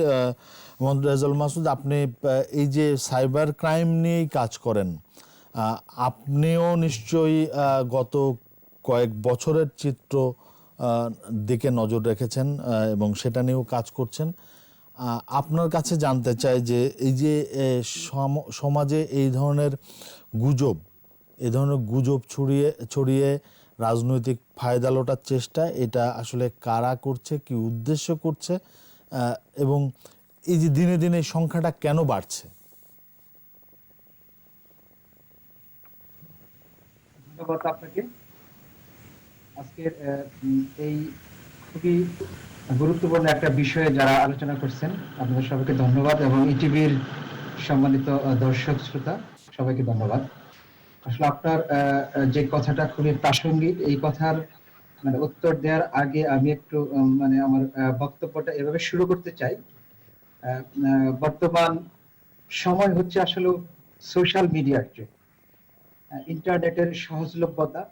মোহাম্মদ রেজাউল মাসুদ, আপনি এই যে সাইবার ক্রাইম নিয়েই কাজ করেন, আপনিও নিশ্চয়ই গত কয়েক বছরের চিত্র দিকে নজর রেখেছেন এবং সেটা নিয়েও কাজ করছেন। আপনার কাছে জানতে চাই যে এই যে সমাজে এই ধরনের গুজব ছড়িয়ে রাজনৈতিক ফায়দা লোটার চেষ্টা, এটা আসলে কারা করছে, কি উদ্দেশ্য করছে, এবং এই যে দিনে দিনে সংখ্যাটা কেন বাড়ছে? ধন্যবাদ আপনাকে। আজকের এই খুবই গুরুত্বপূর্ণ একটা বিষয়ে যারা আলোচনা করছেন, আপনাদের সবাইকে ধন্যবাদ, এবং ইটিভির সম্মানিত দর্শক শ্রোতা সবাইকে ধন্যবাদ। আসলে আপনার যে কথাটা খুবই প্রাসঙ্গিক, এই কথার মানে উত্তর দেওয়ার আগে আমি একটু মানে আমার বক্তব্যটা এভাবে শুরু করতে চাই। বর্তমান সময় হচ্ছে আসলে সোশ্যাল মিডিয়ার যুগ, ইন্টারনেটের সহজলভ্যতা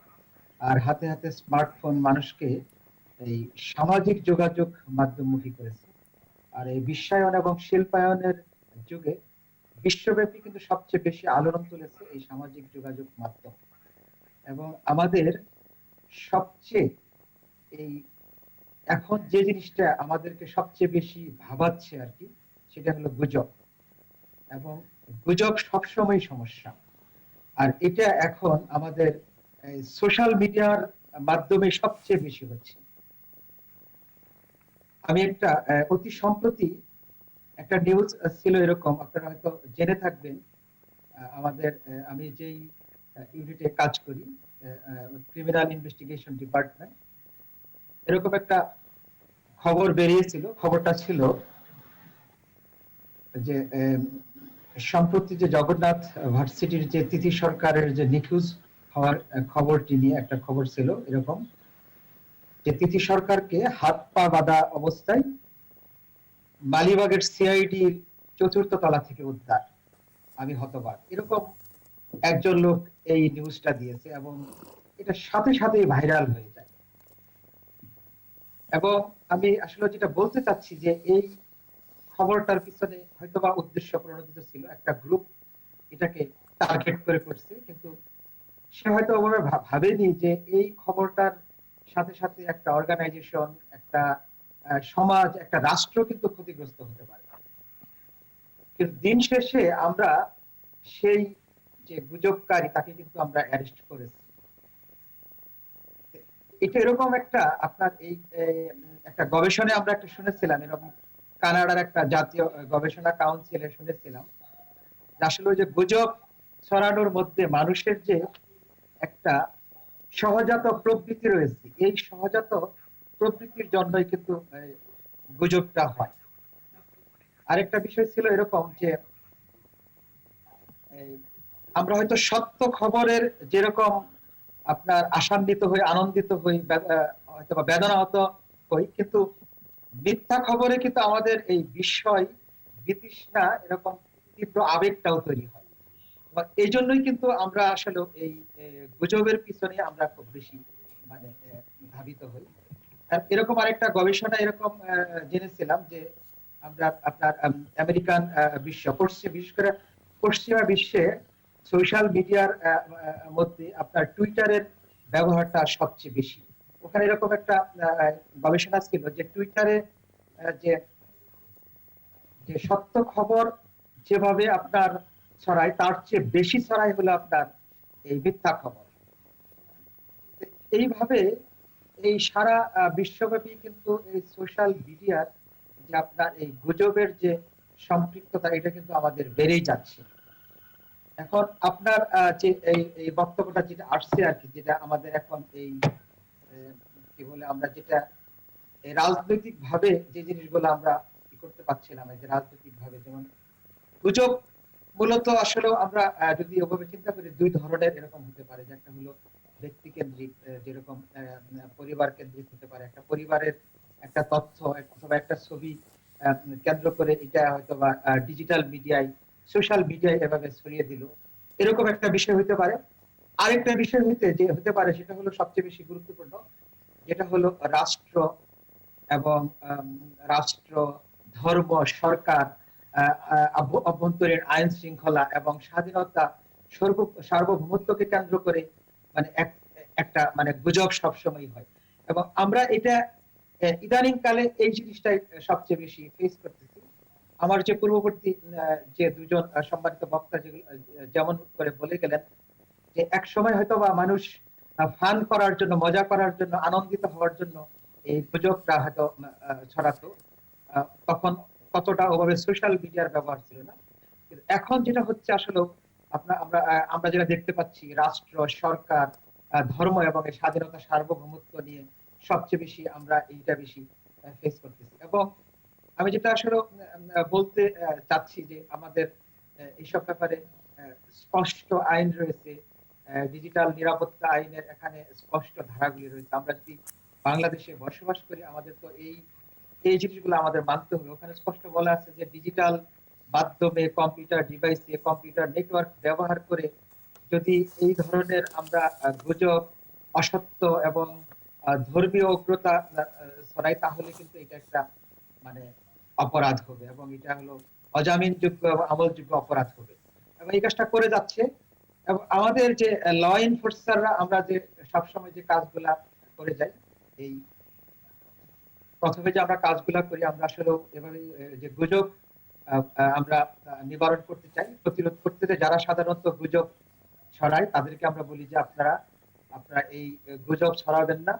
আর হাতে হাতে স্মার্টফোন মানুষকে এই সামাজিক যোগাযোগ মাধ্যমমুখী করেছে। আর এই বিশ্বায়ন এবং শিল্পায়নের যুগে বিশ্বব্যাপী কিন্তু সবচেয়ে বেশি আলোড়ন তুলেছে এই সামাজিক যোগাযোগ মাধ্যম। এবং আমাদের সবচেয়ে এই এখন যে জিনিসটা আমাদেরকে সবচেয়ে বেশি ভাবাচ্ছে আর কি, সেটা হলো গুজব। এবং গুজব সবসময় সমস্যা, আর এটা এখন আমাদের সোশ্যাল মিডিয়ার মাধ্যমে সবচেয়ে বেশি হচ্ছে। আমি একটা অতি সম্প্রতি একটা নিউজ ছিল এরকম, আপনারা হয়তো জেনে থাকবেন, আমাদের আমি যেই ইউনিটে কাজ করি, ক্রিমিনাল ইনভেস্টিগেশন ডিপার্টমেন্ট, এরকম একটা খবর বেরিয়েছিল। খবরটা ছিল যে সম্প্রতি যে জগন্নাথ ভার্সিটির যে তিথি সরকারের যে নিখোঁজ হওয়ার খবরটি নিয়ে একটা খবর ছিল এরকম, যে তিথি সরকারকে হাত পা বাঁধা অবস্থায় মালিবাগের সিআইডির ৪র্থ তলা থেকে উদ্ধার। আমি হতবাক, এরকম একজন লোক এই নিউজটা দিয়েছে এবং এটা সাথে সাথেই ভাইরাল হয়ে যায়। এবং আমি আসলে যেটা বলতে চাচ্ছি যে এই খবরটার পিছনে হয়তোবা উদ্দেশ্য প্রণোদিত ছিল, একটা গ্রুপ এটাকে টার্গেট করে করছে, কিন্তু সে হয়তো ভাবেনি যে এই খবরটার সাথে সাথে একটা অর্গানাইজেশন, একটা সমাজ, একটা রাষ্ট্র কিন্তু ক্ষতিগ্রস্ত হতে পারে। কিন্তু দিন শেষে আমরা সেই যে গুজবকারী তাকে কিন্তু আমরা অ্যারেস্ট করেছি। এটা এরকম একটা আপনার এই একটা গবেষণায় আমরা একটা শুনেছিলাম, এরকম কানাডার একটা জাতীয় গবেষণা কাউন্সিলে শুনেছিলাম, যে আসলে ওই যে গুজব ছড়ানোর মধ্যে মানুষের যে একটা সহজাত প্রবৃত্তি রয়েছে, এই সহজাত প্রবৃত্তির জন্যই কিন্তু গুজবটা হয়। আরেকটা বিষয় ছিল এরকম যে এই, আমরা হয়তো সত্য খবরের যেরকম আপনার আশান্বিত হই, আনন্দিত হই, হয়তো বা বেদনাহত হই, কিন্তু মিথ্যা খবরে কিন্তু আমাদের এই বিস্ময়, বিতৃষ্ণা, এরকম তীব্র আবেগটাও তৈরি হয়। এবং এই জন্যই কিন্তু আমরা আসলে এই গুজবের পিছনে আমরা খুব বেশি মানে ধাবিত হই। আর এরকম আরেকটা গবেষণা এরকম জেনেছিলাম যে আমরা আপনার আমেরিকান বিশ্ব, বিশেষ করে পশ্চিমা বিশ্বে সোশ্যাল মিডিয়ার মধ্যে আপনার টুইটারের ব্যবহারটা সবচেয়ে বেশি। ওখানে এরকম একটা গবেষণা ছিল যে টুইটারে যে যে সত্য খবর যেভাবে আপনার ছড়ায়, তার চেয়ে বেশি ছড়ায় হলো আপনার এই মিথ্যা খবর। এইভাবে এই সারা বিশ্বব্যাপী কিন্তু এই সোশ্যাল মিডিয়ার যে আপনার এই গুজবের যে সম্পৃক্ততা, এটা কিন্তু আমাদের বেড়েই যাচ্ছে। এখন আপনার যে এই বক্তব্যটা যেটা আসছে আর কি, যেটা আমাদের এখন এই কি বলে আমরা যেটা রাজনৈতিক ভাবে যে জিনিসগুলো আমরা কি করতে পারছিলাম, এই যে রাজনৈতিক ভাবে যেমন গুজব মূলত আসলে আমরা যদি ওভাবে চিন্তা করি দুই ধরনের এরকম হতে পারে। যে একটা হলো ব্যক্তি কেন্দ্রিক, যেরকম পরিবার কেন্দ্রিক হতে পারে, একটা পরিবারের একটা তথ্য অথবা একটা ছবি কেন্দ্র করে এটা হয়তো বা ডিজিটাল মিডিয়ায়, সোশ্যাল মিডিয়ায় এভাবে ছড়িয়ে দিল, এরকম একটা বিষয় হতে পারে। আরেকটা বিষয় হতে পারে সেটা হলো সবচেয়ে বেশি গুরুত্বপূর্ণ, যেটা হলো রাষ্ট্র এবং রাষ্ট্র, ধর্ম, সরকার, অভ্যন্তরীণ আইন শৃঙ্খলা এবং স্বাধীনতা, সার্বভৌমত্বকে কেন্দ্র করে মানে একটা মানে গুজব সবসময় হয়। এবং আমরা এটা ইদানিং কালে এই জিনিসটাই সবচেয়ে বেশি ফেস করতেছি। আমার যে পূর্ববর্তী যে দুজন সম্মানিত বক্তা যেগুলো যেমন করে বলে গেলেন যে এক সময় হয়তো বা মানুষ ফান করার জন্য, মজা করার জন্য, আনন্দিত হওয়ার জন্য এই গুজবটা হয়তো ছড়াতো। তখন কতটা ওভাবে সোশ্যাল মিডিয়ার ব্যবহার ছিল না। কিন্তু এখন যেটা হচ্ছে আসলে আমরা যেটা দেখতে পাচ্ছি, রাষ্ট্র, সরকার, ধর্ম এবং এই স্বাধীনতা, সার্বভৌমত্ব নিয়ে সবচেয়ে বেশি আমরা এইটা বেশি ফেস করতেছি। এবং আমি যেটা আসলে বলতে চাচ্ছি যে আমাদের এইসব ব্যাপারে স্পষ্ট আইন রয়েছে, ডিজিটাল নিরাপত্তা আইনের এখানে স্পষ্ট ধারাগুলি রয়েছে। আমরা যদি বাংলাদেশে বসবাস করি, আমাদের তো এই এই জিনিসগুলো আমাদের মানতে হবে। ওখানে স্পষ্ট বলা আছে যে ডিজিটাল মাধ্যমে, কম্পিউটার ডিভাইসে, কম্পিউটার নেটওয়ার্ক ব্যবহার করে যদি এই ধরনের আমরা গুজব, অসত্য এবং ধর্মীয় উগ্রতা ছড়াই, তাহলে কিন্তু এটা একটা মানে অপরাধ হবে এবং এটা হলো অজামিনযোগ্য এবং আমলযোগ্য অপরাধ হবে। এবং এই কাজটা করে যাচ্ছে। এবং আমাদের যে ল এনফোর্সাররা, আমরা যে সবসময় যে কাজগুলা করে যাই, এই প্রথমে যে আমরা কাজগুলা করি, আমরা আসলে এভাবে যে গুজব আমরা নিবারণ করতে চাই, প্রতিরোধ করতে চাই। যারা সাধারণত গুজব ছড়ায় তাদেরকে আমরা বলি যে আপনারা এই গুজব ছড়াবেন না।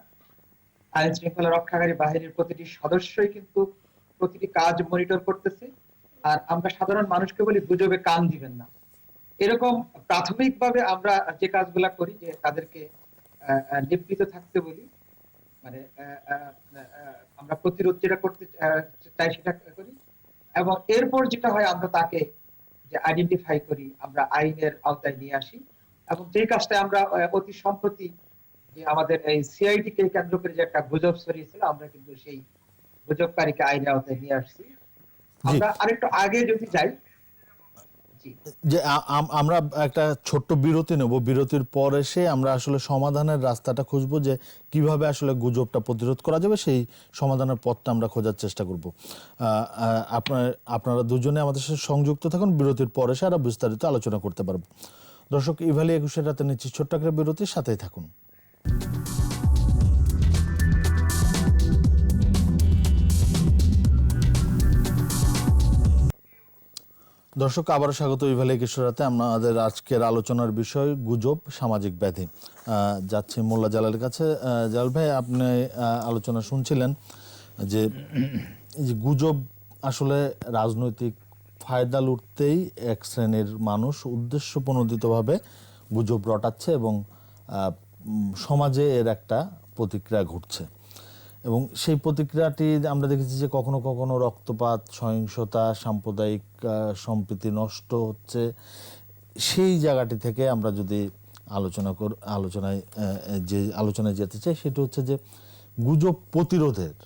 আইন শৃঙ্খলা রক্ষাকারী বাহিনীর প্রতিটি সদস্যই কিন্তু প্রতিটি কাজ মনিটর করতেছে। আর আমরা সাধারণ মানুষকে বলি গুজবে কান দিবেন না। এরকম প্রাথমিকভাবে আমরা যে কাজগুলা করি, যে তাদেরকে নিবৃত থাকতে বলি, মানে আমরা প্রতিরোধ যেটা করতে চাই সেটা করি। এবং এরপর যেটা হয়, আমরা তাকে যে আইডেন্টিফাই করি, আমরা আইনের আওতায় নিয়ে আসি। এবং যে কাজটা আমরা অতি সম্প্রতি যে আমাদের এই সিআইডি কে কেন্দ্র করে যে একটা গুজব ছড়িয়েছিল, আমরা কিন্তু সেই গুজবকারীকে আইনের আওতায় নিয়ে আসছি। জি, আমরা আরেকটু আগে যদি যাই, জি যে আমরা একটা ছোট্ট বিরতি নেব, বিরতির পর এসে আমরা আসলে সমাধানের রাস্তাটা খুঁজবো, যে কিভাবে আসলে গুজবটা প্রতিরোধ করা যাবে, সেই সমাধানের পথটা আমরা খোঁজার চেষ্টা করব। আপনারা দুজনে আমাদের সাথে সংযুক্ত থাকুন, বিরতির পর এসে আরো বিস্তারিত আলোচনা করতে পারবো। দর্শক, ইভালি 21 রাতে নিচ্ছি ছোট্ট একটা বিরতির সাথেই থাকুন। দর্শক, আবারও স্বাগত ইভালি 21 রাতে। আমাদের আজকের আলোচনার বিষয় গুজব, সামাজিক ব্যাধি। যাচ্ছি মোল্লা জালালের কাছে। জালাল ভাই, আপনি আলোচনা শুনছিলেন যে গুজব আসলে রাজনৈতিক ফায়দা লুটতেই এক শ্রেণীর মানুষ উদ্দেশ্যপ্রণোদিতভাবে গুজব রটাচ্ছে এবং সমাজে এর একটা প্রতিক্রিয়া ঘটছে এবং সেই প্রতিক্রিয়াটি আমরা দেখেছি যে কখনো কখনো রক্তপাত, সহিংসতা, সাম্প্রদায়িক সম্প্রীতি নষ্ট হচ্ছে। সেই জায়গাটি থেকে আমরা যদি আলোচনায় যেতে চাই, সেটা হচ্ছে যে গুজব প্রতিরোধের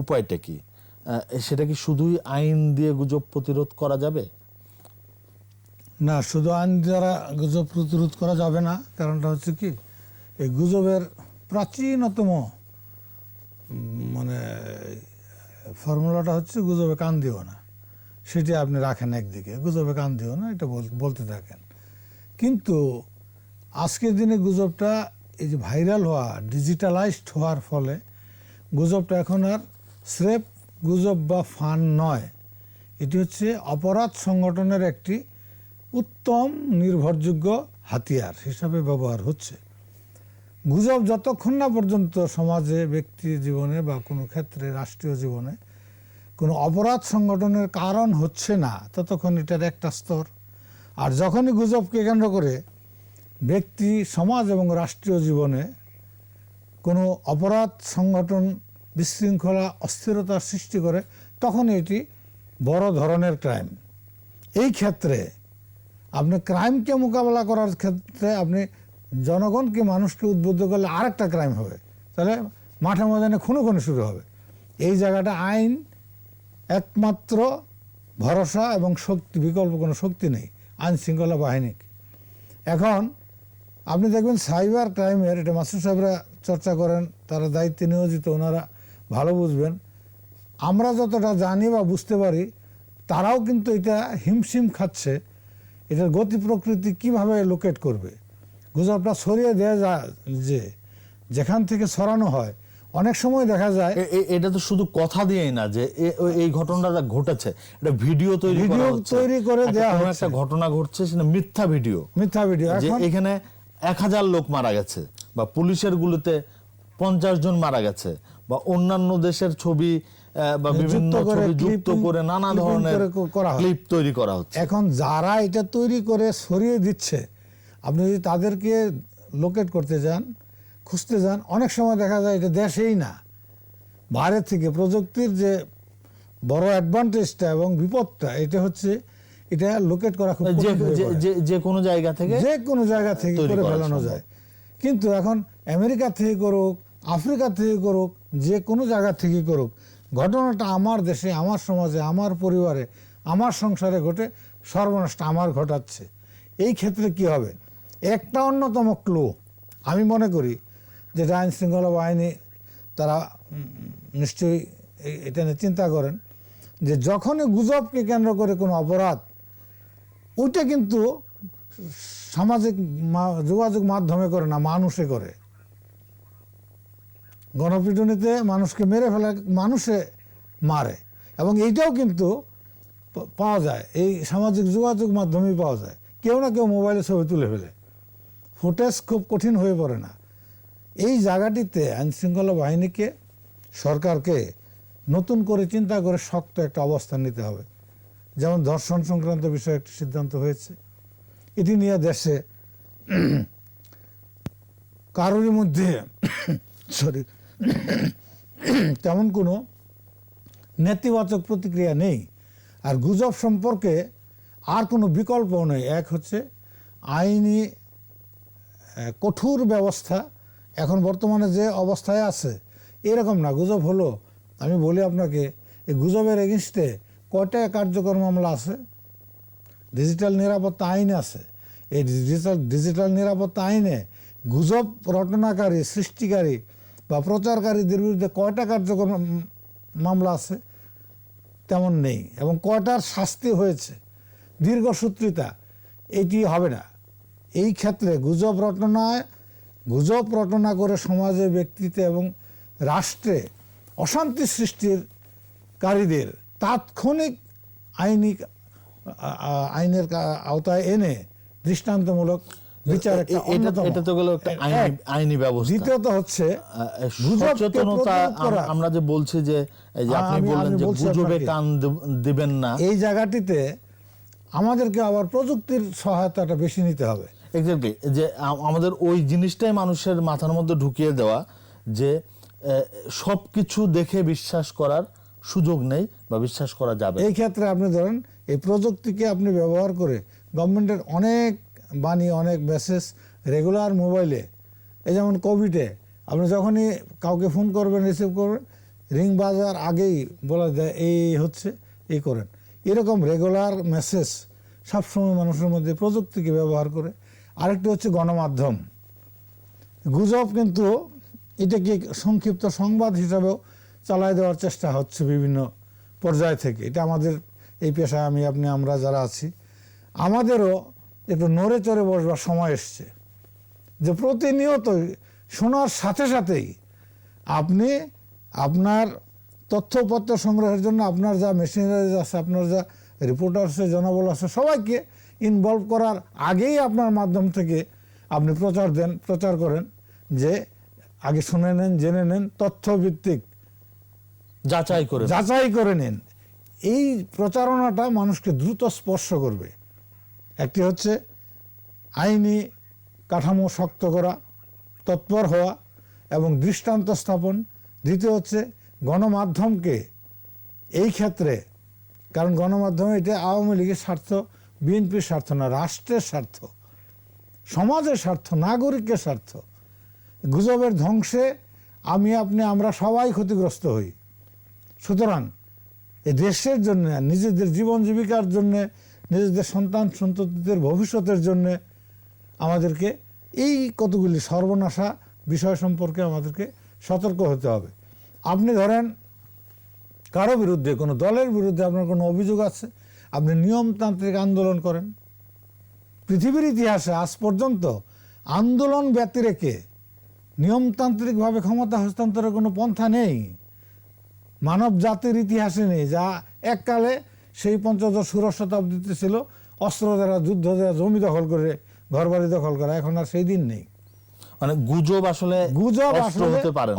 উপায়টা কি? সেটা কি শুধুই আইন দিয়ে গুজব প্রতিরোধ করা যাবে? না, শুধু আইন দ্বারা গুজব প্রতিরোধ করা যাবে না। কারণটা হচ্ছে কি, এই গুজবের প্রাচীনতম মানে ফর্মুলাটা হচ্ছে গুজবে কান দিও না। সেটি আপনি রাখেন একদিকে, গুজবে কান দিও না, এটা বলতে থাকেন। কিন্তু আজকের দিনে গুজবটা এই যে ভাইরাল হওয়া, ডিজিটালাইজড হওয়ার ফলে গুজবটা এখন আর স্রেফ গুজব বা ফান নয়, এটি হচ্ছে অপরাধ সংগঠনের একটি উত্তম নির্ভরযোগ্য হাতিয়ার হিসাবে ব্যবহার হচ্ছে। গুজব যতক্ষণ না পর্যন্ত সমাজে, ব্যক্তি জীবনে বা কোনো ক্ষেত্রে রাষ্ট্রীয় জীবনে কোনো অপরাধ সংগঠনের কারণ হচ্ছে না, ততক্ষণ এটার একটা স্তর। আর যখনই গুজবকে কেন্দ্র করে ব্যক্তি, সমাজ এবং রাষ্ট্রীয় জীবনে কোনো অপরাধ সংগঠন বিশৃঙ্খলা, অস্থিরতার সৃষ্টি করে, তখন এটি বড় ধরনের ক্রাইম। এই ক্ষেত্রে আপনি ক্রাইমকে মোকাবেলা করার ক্ষেত্রে আপনি জনগণকে, মানুষকে উদ্বুদ্ধ করলে আরেকটা ক্রাইম হবে, তাহলে মাঠে ময়দানে খুনো শুরু হবে। এই জায়গাটা আইন একমাত্র ভরসা এবং শক্তি, বিকল্প কোনো শক্তি নেই আইন শৃঙ্খলা বাহিনী। এখন আপনি দেখবেন সাইবার ক্রাইমের, এটা মাসুদ সাহেবরা চর্চা করেন, তারা দায়িত্বে নিয়োজিত, ওনারা ভালো বুঝবেন। আমরা যতটা জানি বা বুঝতে পারি, তারাও কিন্তু এটা হিমশিম খাচ্ছে এটার গতি প্রকৃতি কিভাবে লোকেট করবে। গুজবটা সরিয়ে দেওয়া যায়, যে যেখান থেকে সরানো হয় অনেক সময় দেখা যায় এটা তো শুধু কথা দিয়েই না যে এই ঘটনাটা ঘটেছে, এটা ভিডিও তৈরি করে দেওয়া হচ্ছে। হচ্ছে, একটা ঘটনা ঘটছে, সেটা মিথ্যা ভিডিও। যে এখানে 1000 লোক মারা গেছে, বা পুলিশের গুলিতে 50 জন মারা গেছে, বা অন্যান্য দেশের ছবি বা বিভিন্ন ছবি যুক্ত করে নানা ধরনের ক্লিপ তৈরি করা হচ্ছে। এখন যারা এটা তৈরি করে ছড়িয়ে দিচ্ছে, আপনি যদি তাদেরকে লোকেট করতে যান, খুঁজতে যান, অনেক সময় দেখা যায় এটা দেশেই না, বাইরে থেকে। প্রযুক্তির যে বড় অ্যাডভান্টেজটা এবং বিপদটা, এটা হচ্ছে এটা লোকেট করা খুব যে কোনো জায়গা থেকে করে ফেলানো যায়। কিন্তু এখন আমেরিকা থেকে করুক, আফ্রিকা থেকে করুক, যে কোনো জায়গা থেকে করুক, ঘটনাটা আমার দেশে, আমার সমাজে, আমার পরিবারে, আমার সংসারে ঘটে, সর্বনাশটা আমার ঘটাচ্ছে। এই ক্ষেত্রে কি হবে? একটা অন্যতম ক্লু আমি মনে করি, যেটা আইন শৃঙ্খলা বাহিনী তারা নিশ্চয়ই এটা নিয়ে চিন্তা করেন, যে যখনই গুজবকে কেন্দ্র করে কোনো অপরাধ, ওইটা কিন্তু সামাজিক যোগাযোগ মাধ্যমে করে না, মানুষে করে। গণপিটুনিতে মানুষকে মেরে ফেলা, মানুষে মারে, এবং এইটাও কিন্তু পাওয়া যায়, এই সামাজিক যোগাযোগ মাধ্যমেই পাওয়া যায়। কেউ না কেউ মোবাইলে ছবি তুলে ফেলে, ফুটেজ খুব কঠিন হয়ে পড়ে না। এই জায়গাটিতে আইন শৃঙ্খলা বাহিনীকে, সরকারকে নতুন করে চিন্তা করে শক্ত একটা অবস্থান নিতে হবে। যেমন ধর্ষণ সংক্রান্ত বিষয়ে একটি সিদ্ধান্ত হয়েছে, এটি নিয়ে দেশে কারোরই মধ্যে তেমন কোনো নেতিবাচক প্রতিক্রিয়া নেই। আর গুজব সম্পর্কে আর কোনো বিকল্পও নেই। এক হচ্ছে আইনি কঠোর ব্যবস্থা। এখন বর্তমানে যে অবস্থায় আছে, এরকম না। গুজব হলো, আমি বলি আপনাকে, এই গুজবের এগেনস্টে কয়টা কার্যকর মামলা আছে? ডিজিটাল নিরাপত্তা আইন আছে। এই ডিজিটাল নিরাপত্তা আইনে গুজব রটনাকারী, সৃষ্টিকারী বা প্রচারকারীদের বিরুদ্ধে কয়টা কার্যকর মামলা আছে? তেমন নেই। এবং কয়টার শাস্তি হয়েছে? দীর্ঘসূত্রিতা এটি হবে না। এই ক্ষেত্রে গুজব রটনা করে সমাজে, ব্যক্তিতে এবং রাষ্ট্রে অশান্তি সৃষ্টির কারীদের তাৎক্ষণিক আইনের আওতায় এনে দৃষ্টান্তমূলক বিচার, এটা তো গেল একটা আইনি ব্যবস্থা। দ্বিতীয়ত হচ্ছে সচেতনতা। আমরা যে বলছি যে, এই যে আপনি বললেন যে গুজবে কান দিবেন না, এই জায়গাটিতে আমাদেরকে আবার প্রযুক্তির সহায়তাটা বেশি নিতে হবে। এক্স্যাক্টলি, যে আমাদের ওই জিনিসটাই মানুষের মাথার মধ্যে ঢুকিয়ে দেওয়া যে সব কিছু দেখে বিশ্বাস করার সুযোগ নেই বা বিশ্বাস করা যাবে। এই ক্ষেত্রে আপনি ধরেন এই প্রযুক্তিকে আপনি ব্যবহার করে গভর্নমেন্টের অনেক বাণী, অনেক মেসেজ রেগুলার মোবাইলে, এই যেমন কোভিডে আপনি যখনই কাউকে ফোন করবেন, রিসিভ করবেন, রিং বাজার আগেই বলা যায় এই হচ্ছে, এই করেন। এরকম রেগুলার মেসেজ সবসময় মানুষের মধ্যে প্রযুক্তিকে ব্যবহার করে। আরেকটি হচ্ছে গণমাধ্যম। গুজব কিন্তু এটাকে সংক্ষিপ্ত সংবাদ হিসাবেও চালায় দেওয়ার চেষ্টা হচ্ছে বিভিন্ন পর্যায় থেকে। এটা আমাদের এই পেশায় আমরা যারা আছি, আমাদেরও একটু নড়ে চড়ে বসবার সময় এসছে যে প্রতিনিয়ত শোনার সাথে সাথেই আপনি আপনার তথ্যপত্র সংগ্রহের জন্য আপনার যা মেশিনারিজ আছে, আপনার যা রিপোর্টার্সের জনবল আছে, সবাইকে ইনভলভ করার আগেই আপনার মাধ্যম থেকে আপনি প্রচার করেন যে আগে শুনে নেন, জেনে নেন, তথ্যভিত্তিক যাচাই করে নেন। এই প্রচারণাটা মানুষকে দ্রুত স্পর্শ করবে। একটি হচ্ছে আইনি কাঠামো শক্ত করা, তৎপর হওয়া এবং দৃষ্টান্ত স্থাপন। দ্বিতীয় হচ্ছে গণমাধ্যমকে এই ক্ষেত্রে, কারণ গণমাধ্যমে এটা আওয়ামী লীগের স্বার্থ, বিএনপির স্বার্থ না, রাষ্ট্রের স্বার্থ, সমাজের স্বার্থ, নাগরিকের স্বার্থ। গুজবের ধ্বংসে আমরা সবাই ক্ষতিগ্রস্ত হই। সুতরাং এই দেশের জন্য, নিজেদের জীবন জীবিকার জন্য, নিজেদের সন্তান সন্ততিদের ভবিষ্যতের জন্য আমাদেরকে এই কতগুলি সর্বনাশা বিষয় সম্পর্কে আমাদেরকে সতর্ক হতে হবে। আপনি ধরেন কারো বিরুদ্ধে, কোনো দলের বিরুদ্ধে আপনার কোনো অভিযোগ আছে, আপনি নিয়মতান্ত্রিক আন্দোলন করেন। পৃথিবীর ইতিহাসে আজ পর্যন্ত আন্দোলন ব্যতি রেখে নিয়মতান্ত্রিকভাবে ক্ষমতা হস্তান্তরের কোনো পন্থা নেই, মানব জাতির ইতিহাসে নেই। যা এককালে সেই পঞ্চদশ ষোড়শ শতাব্দীতে ছিল, অস্ত্র দ্বারা, যুদ্ধ দ্বারা জমি দখল করে, ঘরবাড়ি দখল করা। এখন আর সেই দিন নেই। মানে গুজব আসলে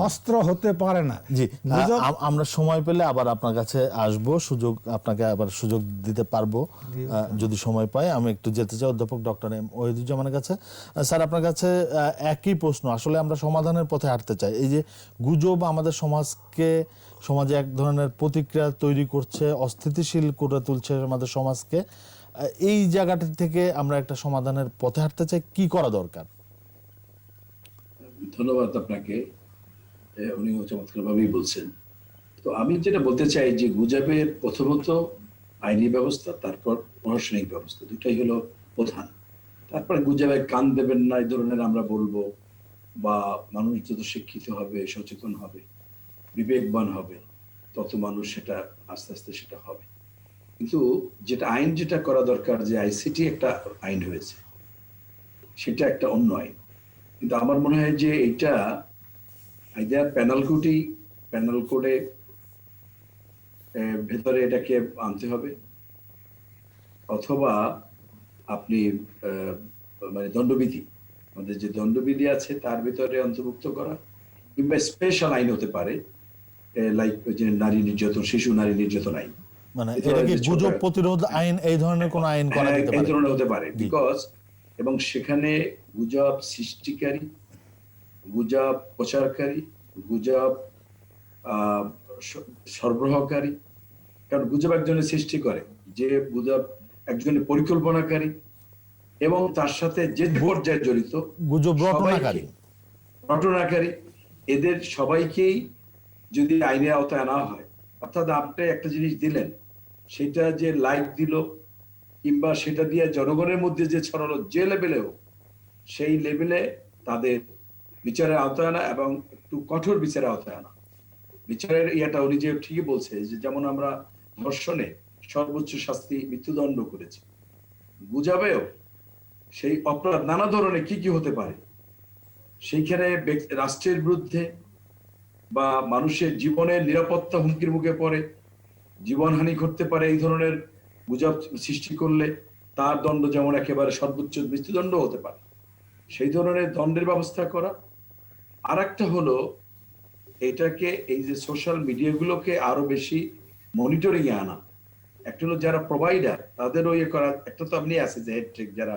অস্ত্র হতে পারে না। জি, আমরা সময় পেলে আবার আপনার কাছে আসবো, আপনাকে আবার সুযোগ দিতে পারবো যদি সময় পাই। আমি একটু যেতে চাই অধ্যাপক ডক্টর এম ওহিদুজ্জামানের কাছে। স্যার, আপনার কাছে একই প্রশ্ন। আসলে আমরা সমাধানের পথে হাঁটতে চাই। এই যে গুজব আমাদের সমাজে এক ধরনের প্রতিক্রিয়া তৈরি করছে, অস্থিতিশীল করে তুলছে আমাদের সমাজকে। এই জায়গাটা থেকে আমরা একটা সমাধানের পথে হাঁটতে চাই, কি করা দরকার? ধন্যবাদ আপনাকে, উনি চমৎকারভাবেই বলছেন। তো আমি যেটা বলতে চাই যে গুজবের প্রথমত আইনি ব্যবস্থা, তারপর প্রশাসনিক ব্যবস্থা, দুটাই হলো প্রধান। তারপরে গুজবে কান দেবেন না এই ধরনের আমরা বলবো, বা মানুষ যত শিক্ষিত হবে, সচেতন হবে, বিবেকবান হবে, তত মানুষ সেটা আস্তে আস্তে সেটা হবে। কিন্তু আইন যেটা করা দরকার, যে আইসিটি একটা আইন হয়েছে, সেটা একটা অন্য আইন। কিন্তু আমার মনে হয় যে এটা আইদার প্যানাল কোডে ভেতরে এটাকে আনতে হবে, অথবা আপনি মানে দণ্ডবিধি, আমাদের যে দণ্ডবিধি আছে তার ভিতরে অন্তর্ভুক্ত করা, কিংবা স্পেশাল আইন হতে পারে, লাইক যে নারী নির্যাতন, শিশু নারী নির্যাতন আইন, মানে এটা কি গুজব প্রতিরোধ আইন, এই ধরনের কোন আইন করা যেতে পারে? এই ধরনের হতে পারে, বিকজ এবং সেখানে গুজব সৃষ্টিকারী, গুজব প্রচারকারী, গুজব সরবরাহকারী, কারণ গুজব একজনের সৃষ্টি করে, যে গুজব একজনের পরিকল্পনাকারী, এবং তার সাথে যে পর্যায়ে জড়িত গুজব রটনাকারী, এদের সবাইকেই যদি আইনের আওতায় আনা হয়, অর্থাৎ আপনি একটা জিনিস দিলেন, সেটা যে লাইক দিল, কিংবা সেটা দিয়ে জনগণের মধ্যে যে ছড়ালো, যে লেভেলে হোক, সেই লেভেলে তাদের বিচারের আওতায় আনা এবং একটু কঠোর বিচারের আওতায় আনা। বিচারের উনি যে ঠিকই বলছে, যে যেমন আমরা ধর্ষণে সর্বোচ্চ শাস্তি মৃত্যুদণ্ড করেছি, গুজবেও সেই অপরাধ নানা ধরনের কি হতে পারে, সেইখানে রাষ্ট্রের বিরুদ্ধে বা মানুষের জীবনের নিরাপত্তা হুমকির মুখে পড়ে, জীবনহানি ঘটতে পারে এই ধরনের গুজব সৃষ্টি করলে, তার দণ্ড যেমন একেবারে সর্বোচ্চ মৃত্যুদণ্ড হতে পারে, সেই ধরনের দণ্ডের ব্যবস্থা করা। আর একটা হলো এটাকে, এই যে সোশ্যাল মিডিয়াগুলোকে আরো বেশি মনিটরিং এ আনা, একটা হলো যারা প্রোভাইডার তাদেরও ইয়ে করা, একটা তো আপনি আছে যে হেডট্রিক যারা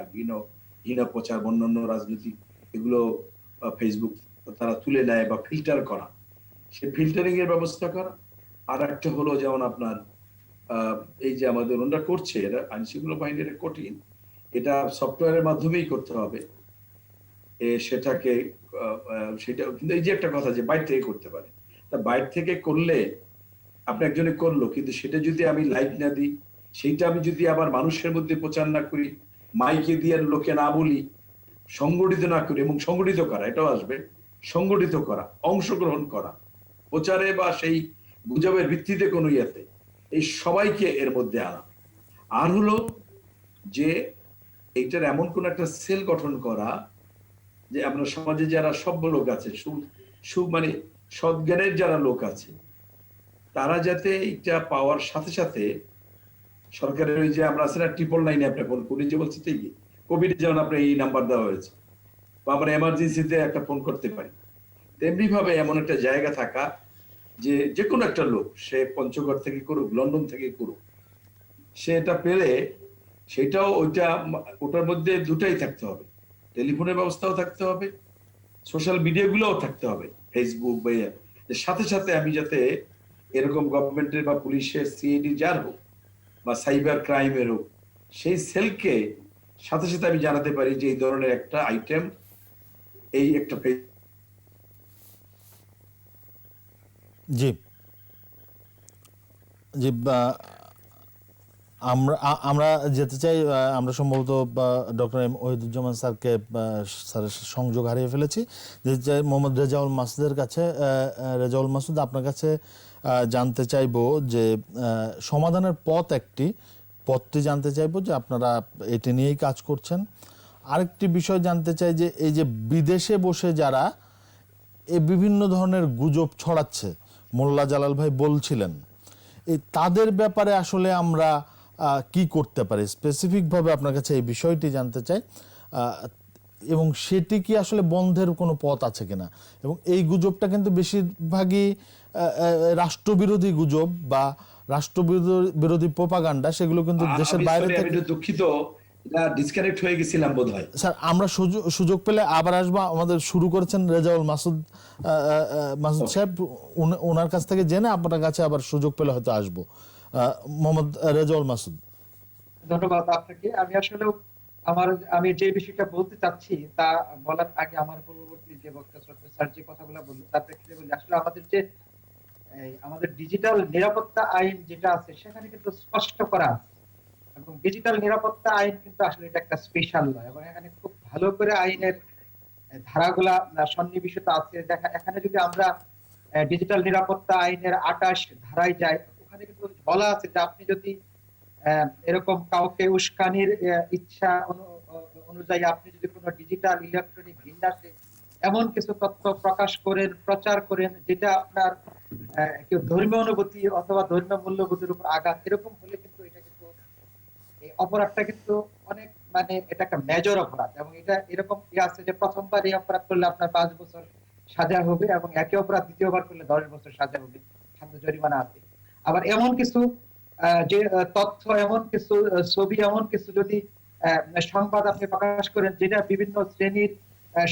ঘৃণা প্রচার অন্যান্য রাজনৈতিক এগুলো ফেসবুক তারা তুলে নেয় বা ফিল্টার করা, সে ফিল্টারিং এর ব্যবস্থা করা। আর একটা হলো যেমন আপনার এই যে আমাদের ওনারা করছে, এটা আইন শৃঙ্খলা বাহিনীর কঠিন, এটা সফটওয়্যারের মাধ্যমেই করতে হবে সেটাকে সেটা। কিন্তু এই যে একটা কথা যে বাইরে থেকে করতে পারে, তা বাইরে থেকে করলে আপনি একজনে করলো, কিন্তু সেটা যদি আমি লাইক না দিই, সেইটা আমি যদি আবার মানুষের মধ্যে প্রচার না করি, মাইকে দিয়ে লোকে না বলি, সংগঠিত না করি, এবং সংগঠিত করা এটাও আসবে, সংগঠিত করা, অংশগ্রহণ করা প্রচারে বা সেই গুজবের ভিত্তিতে কোনো ইয়েতে, এই সবাইকে এর মধ্যে আনা। আর হলো যে এইটার এমন কোন একটা সেল গঠন করা যে আপনার সমাজে যারা সভ্য লোক আছে, মানে সজ্ঞানের যারা লোক আছে, তারা যাতে এটা পাওয়ার সাথে সাথে সরকারের ওই যে আমরা আছে না 999 আপনি ফোন করি, যে বলছি ঠিকই কোভিড যেমন আপনার এই নাম্বার দেওয়া হয়েছে, বা আমরা এমার্জেন্সিতে একটা ফোন করতে পারি, তেমনি ভাবে এমন একটা জায়গা থাকা যে যে কোনো একটা লোক, সে পঞ্চগড় থেকে করুক, লন্ডন থেকে করুক, সে এটা পেলে সেটাও ওটার মধ্যে দুটাই থাকতে হবে, টেলিফোনের ব্যবস্থাও থাকতে হবে, সোশ্যাল মিডিয়া গুলোও থাকতে হবে, ফেসবুক বা সাথে সাথে আমি যাতে এরকম গভর্নমেন্টের বা পুলিশের সিআইডি যার হোক বা সাইবার ক্রাইমের হোক, সেই সেলকে সাথে সাথে আমি জানাতে পারি যে এই ধরনের একটা আইটেম, এই একটা জি জি আমরা আমরা যেতে চাই, আমরা সম্ভবত ডক্টর এম ওহিদুজ্জামান স্যারকে স্যারের সংযোগ হারিয়ে ফেলেছি। যেতে চাই মোহাম্মদ রেজাউল মাসুদের কাছে। রেজাউল মাসুদ, আপনার কাছে জানতে চাইবো যে সমাধানের পথটি জানতে চাইবো যে আপনারা এটি নিয়েই কাজ করছেন। আরেকটি বিষয় জানতে চাই যে এই যে বিদেশে বসে যারা এই বিভিন্ন ধরনের গুজব ছড়াচ্ছে, মোল্লা জালাল ভাই বলছিলেন, এই তাদের ব্যাপারে আসলে আমরা কি করতে পারি স্পেসিফিকভাবে আপনার কাছে এই বিষয়টি জানতে চাই, এবং সেটি কি আসলে বন্ধের কোনো পথ আছে কিনা। এবং এই গুজবটা কিন্তু বেশিরভাগই রাষ্ট্রবিরোধী গুজব বা রাষ্ট্রবিরোধী প্রোপাগান্ডা, সেগুলো কিন্তু দেশের বাইরে থেকে। দুঃখিত, ডিসকানেক্ট হয়ে গেছিলাম বোধহয়। স্যার, আমরা সুযোগ পেলে আবার আসবো। আমাদের শুরু করেছেন রেজাউল মাসুদ সাহেব, ওনার কাছ থেকে জেনে আপনার কাছে আবার সুযোগ পেলে হয়তো আসবো। মোহাম্মদ রেজাউল মাসুদ। ধন্যবাদ আপনাকে। আমি আসলে আমি যে বিষয়টা বলতে চাচ্ছি তা বলার আগে আমার পূর্ববর্তী যে বক্তা শ্রদ্ধেয় স্যার যে কথাগুলো বললো তার প্রেক্ষিতে বলি, আসলে আমাদের ডিজিটাল নিরাপত্তা আইন যেটা আছে সেখানে কিন্তু স্পষ্ট করা আছে, এবং ডিজিটাল নিরাপত্তা আইন কিন্তু আসলে এটা একটা স্পেশাল নয়, এবং এখানে খুব ভালো করে আইনের ধারাগুলা সন্নিবেশিত আছে। এখানে যদি আমরা ডিজিটাল নিরাপত্তা আইনের 28 ধারায় যাই, ওখানে কিন্তু বলা আছে যে আপনি যদি এরকম কাউকে উস্কানির ইচ্ছা অনুযায়ী আপনি যদি কোনো ডিজিটাল ইলেকট্রনিক বিন্যাসে এমন কিছু তথ্য প্রকাশ করেন, প্রচার করেন, যেটা আপনার কেউ ধর্মীয় অনুভূতি অথবা ধর্মীয় মূল্যবোধের উপর আঘাত, এরকম হলে কিন্তু এটা কিন্তু এই অপরাধটা কিন্তু অনেক এটা একটা মেজর অপরাধ, এবং এটা এরকম আছে যে প্রথমবার এই অপরাধ করলে আপনার 5 বছর সাজা হবে, এবং একই অপরাধ দ্বিতীয়বার করলে 10 বছর সাজা হবে, সাথে জরিমানা আছে। আবার এমন কিছু যে তথ্য, এমন কিছু ছবি, এমন কিছু যদি সংবাদ আপনি প্রকাশ করেন যেটা বিভিন্ন শ্রেণীর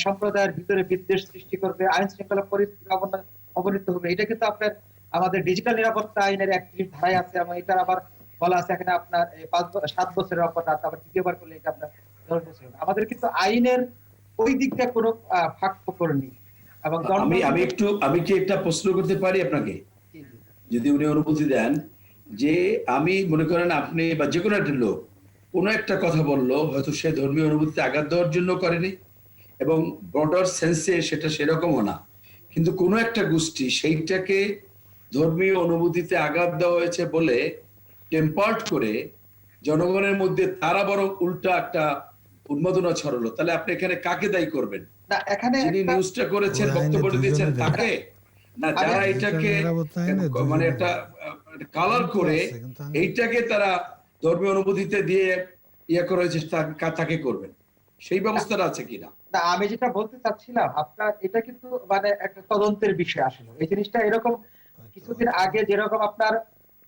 সম্প্রদায়ের ভিতরে বিদ্বেষ সৃষ্টি করবে, আইন শৃঙ্খলা পরিস্থিতি অবনতি হবে, এটা কিন্তু আপনার আমাদের ডিজিটাল নিরাপত্তা আইনের 31 ধারায় আছে, এবং এটা আবার বলা আছে এখানে আপনার 7 বছরের অপরাধ, আবার দ্বিতীয়বার করলে এটা আপনার 10 বছর। আমাদের কিন্তু আইনের ওই দিকটা কোনো ফাঁক ফোকর নেই। এবং আমি কি একটা প্রশ্ন করতে পারি আপনাকে, যদি উনি অনুমতি দেন? যে আমি মনে করেন আপনি বা যে কোনো একটা লোক কোনো একটা কথা বললো, হয়তো সে ধর্মীয় অনুভূতিতে আঘাত দেওয়ার জন্য করেনি, এবং ব্রডার সেন্সে সেটা সেরকমও না, কিন্তু কোনো একটা গোষ্ঠী সেইটাকে ধর্মীয় অনুভূতিতে আঘাত দেওয়া হয়েছে বলে টেম্পার্ড করে জনগণের মধ্যে তারা বরং উল্টা একটা উন্মাদনা ছড়ালো, তাহলে আপনি এখানে কাকে দায়ী করবেন? যিনি নিউজটা করেছেন, বক্তব্য দিয়েছেন তাকে, না যারা এটাকে একটা কালার করে এইটাকে তারা ধর্মীয় অনুভূতিতে দিয়ে করা হয়েছে তাকে করবেন? সেই ব্যবস্থাটা আছে কিনা? না, আমি যেটা বলতে চাচ্ছিলাম, আপনার এটা কিন্তু একটা তদন্তের বিষয়। আসলে এই জিনিসটা এরকম কিছুদিন আগে যেরকম আপনার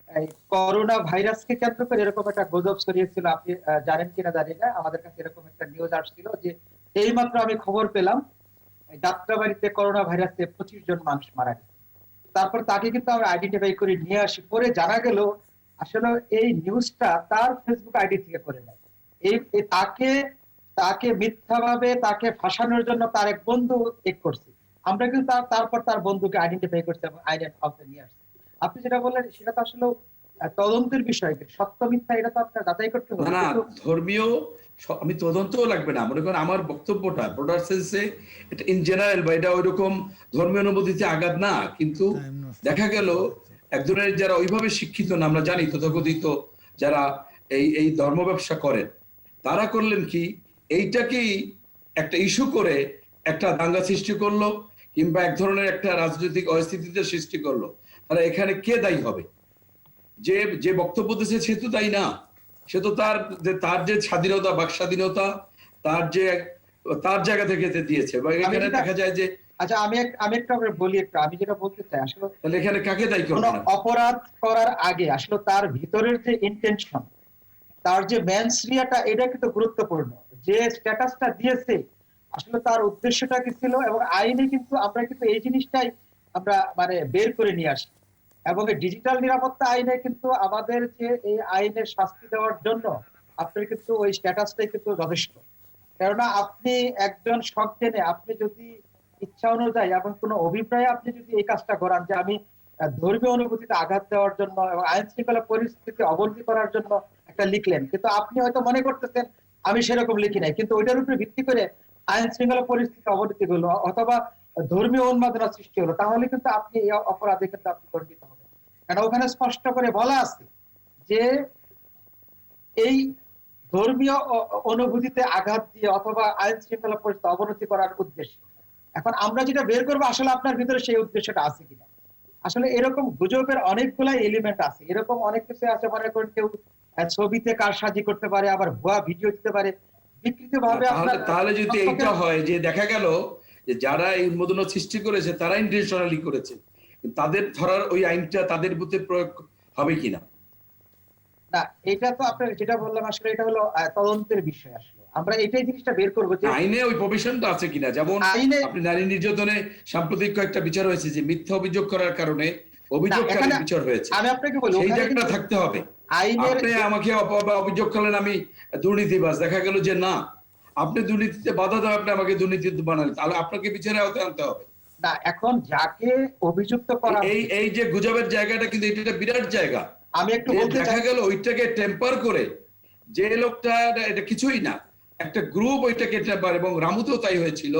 এই করোনা ভাইরাসকে কেন্দ্র করে এরকম একটা গুজব ছড়িয়েছিল, আপনি জানেন কিনা জানি না, আমাদের কাছে এরকম একটা নিউজ আসছিল যে এইমাত্র আমি খবর পেলাম এই যাত্রাবাড়িতে করোনা ভাইরাসে 25 জন মানুষ মারা গেছে। তারপর তাকে কিন্তু আমরা আইডেন্টিফাই করে নিয়ে আসি, পরে জানা গেল আসলে এই নিউজটা তার ফেসবুক আইডি থেকে করে নেয়। তাকে তাকে মিথ্যাভাবে তাকে ফাঁসানোর জন্য তার এক বন্ধু করছে। আমরা কিন্তু তারপর তার বন্ধুকে আইডেন্টিফাই করছি এবং আইনের আওতায় নিয়ে আসছি। আপনি যেটা বললেন সেটা তো আসলে তদন্তের বিষয়, সত্য মিথ্যা এটা তো আপনার যাচাই করতে হবে। না কিন্তু ধর্মীয় আমি তদন্তও লাগবে না, মনে করেন আমার বক্তব্যটা ব্রডার সেন্সে এটা ইন জেনারেল বা এটা ওইরকম ধর্মীয় অনুভূতিতে আঘাত না, কিন্তু দেখা গেল একজনের যারা ওইভাবে শিক্ষিত না, আমরা জানি তথাকথিত যারা এই ধর্ম ব্যবসা করেন, তারা করলেন কি এইটাকেই একটা ইস্যু করে একটা দাঙ্গা সৃষ্টি করলো কিংবা এক ধরনের একটা রাজনৈতিক অস্থিতিতে সৃষ্টি করলো। তাহলে এখানে কে দায়ী হবে? যে যে বক্তব্য দিয়েছে সে তো দায়ী না, সে তো তার যে স্বাধীনতা, বাক স্বাধীনতা, তার জায়গা থেকে দিয়েছে। বা এখানে দেখা যায় যে আচ্ছা, আমি একটা বলি, আমি যেটা বলতে চাই আসলে তাহলে এখানে কাকে দায়ী কোন করবে না? অপরাধ করার আগে আসলে তার ভিতরের যে ইন্টেনশন, তার যে ম্যানসরিয়াটা, এটা কিন্তু গুরুত্বপূর্ণ। যে স্ট্যাটাসটা দিয়েছে আসলে তার উদ্দেশ্যটা কি ছিল, এবং আইনে কিন্তু আমরা কিন্তু এই জিনিসটাই আমরা মানে বের করে নিয়ে আসি। এবং ডিজিটাল নিরাপত্তা আইনে কিন্তু আমাদের যে এই আইনের শাস্তি দেওয়ার জন্য আপনার কিন্তু ওই স্ট্যাটাসটাই কিন্তু যথেষ্ট। কেননা আপনি একজন সজ্ঞানে আপনি যদি ইচ্ছা অনুযায়ী এবং কোনো অভিপ্রায়ে আপনি যদি এই কাজটা করান যে আমি ধর্মীয় অনুভূতিতে আঘাত দেওয়ার জন্য এবং আইন শৃঙ্খলা পরিস্থিতি অবনতি করার জন্য একটা লিখলেন, কিন্তু আপনি হয়তো মনে করতেছেন আমি সেরকম লিখি নাই, কিন্তু ওইটার উপরে ভিত্তি করে আইন শৃঙ্খলা পরিস্থিতি অবনতি হলো অথবা ধর্মীয় উন্মাদনা সৃষ্টি হলো, তাহলে কিন্তু আপনি এই অপরাধে কিন্তু আপনি দণ্ডিত হবেন। কারণ ওখানে স্পষ্ট করে বলা আছে যে এই ধর্মীয় অনুভূতিতে আঘাত দিয়ে অথবা আইন শৃঙ্খলা পরিস্থিতি অবনতি করার উদ্দেশ্যে। এখন আমরা যেটা বের করবো আসলে আপনার ভিতরে সেই উদ্দেশ্যটা আছে কিনা। আসলে এরকম গুজবের অনেকগুলাই এলিমেন্ট আছে, এরকম অনেক কিছু আছে। মনে করেন কেউ ছবিতে কারসাজি করতে পারে, আবার ভুয়া ভিডিও দিতে পারে, বিকৃত ভাবে আপনার তাহলে যদি এইটা হয় যে দেখা গেল যে যারা এই উন্মোদন সৃষ্টি করেছে তারা ইন্টেনশনালি করেছে, তাদের ধরার ওই আইনটা তাদের বুথে প্রয়োগ হবে কিনা? না, এটা তো আপনার যেটা বললাম আসলে এটা হলো তদন্তের বিষয়। আসলে আমরা এটাই জিনিসটা বের করবো যে আইনে ওই প্রভিশনটা আছে কিনা। যেমন আইনে আপনি নারী নির্যাতনে সাম্প্রতিক কয়েকটা বিচার হয়েছে যে মিথ্যা অভিযোগ করার কারণে অভিযোগকারী বিচার হয়েছে, আমি আপনাকে বলি সেই জায়গাটা থাকতে হবে। আইনের আপনি আমাকে অভিযোগ করলেন আমি দুর্নীতিবাজ, দেখা গেল যে না, আপনি দুর্নীতিতে বাধা দেওয়া, আপনি আমাকে দুর্নীতি বানালেন, তাহলে আপনাকে বিচারে আওতায় আনতে হবে। না, এখন যাকে অভিযুক্ত করা এই যে গুজবের জায়গাটা কিন্তু এটা বিরাট জায়গা। আমি একটু বলতে দেখা গেল ওইটাকে টেম্পার করে যে লোকটা এটা কিছুই না, একটা গ্রুপ ওইটাকে টেম্পার, এবং রামুতেও তাই হয়েছিল,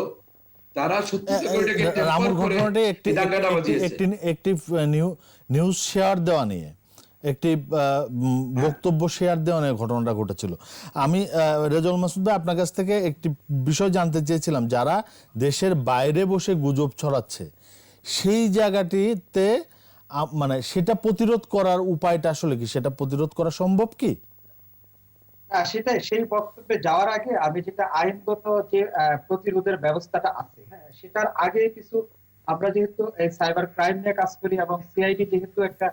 তারা সত্যি ওইটাকে টেম্পার রামুর করে ঘটনাটি দাঙ্গাটা বাজিয়েছে। একটি নিউজ শেয়ার দেওয়া নিয়ে, একটি বক্তব্য শেয়ার দেওয়া নিয়ে ঘটনাটা ঘটেছিল। আমি রেজাউল মাসুদ ভাই আপনার কাছ থেকে একটি বিষয় জানতে চেয়েছিলাম, যারা দেশের বাইরে বসে গুজব ছড়াচ্ছে সেই জায়গাটিতে মানে সেটা প্রতিরোধ করার উপায়টা আসলে কি, সেটা প্রতিরোধ করা সম্ভব কি? সেটাই, সেই বক্তব্যে যাওয়ার আগে আমি যেটা আইনগত যে প্রতিরোধের ব্যবস্থাটা আছে, হ্যাঁ, সেটার আগে কিছু আমরা যেহেতু এই সাইবার ক্রাইম নিয়ে কাজ করি এবং সিআইডি যেহেতু একটা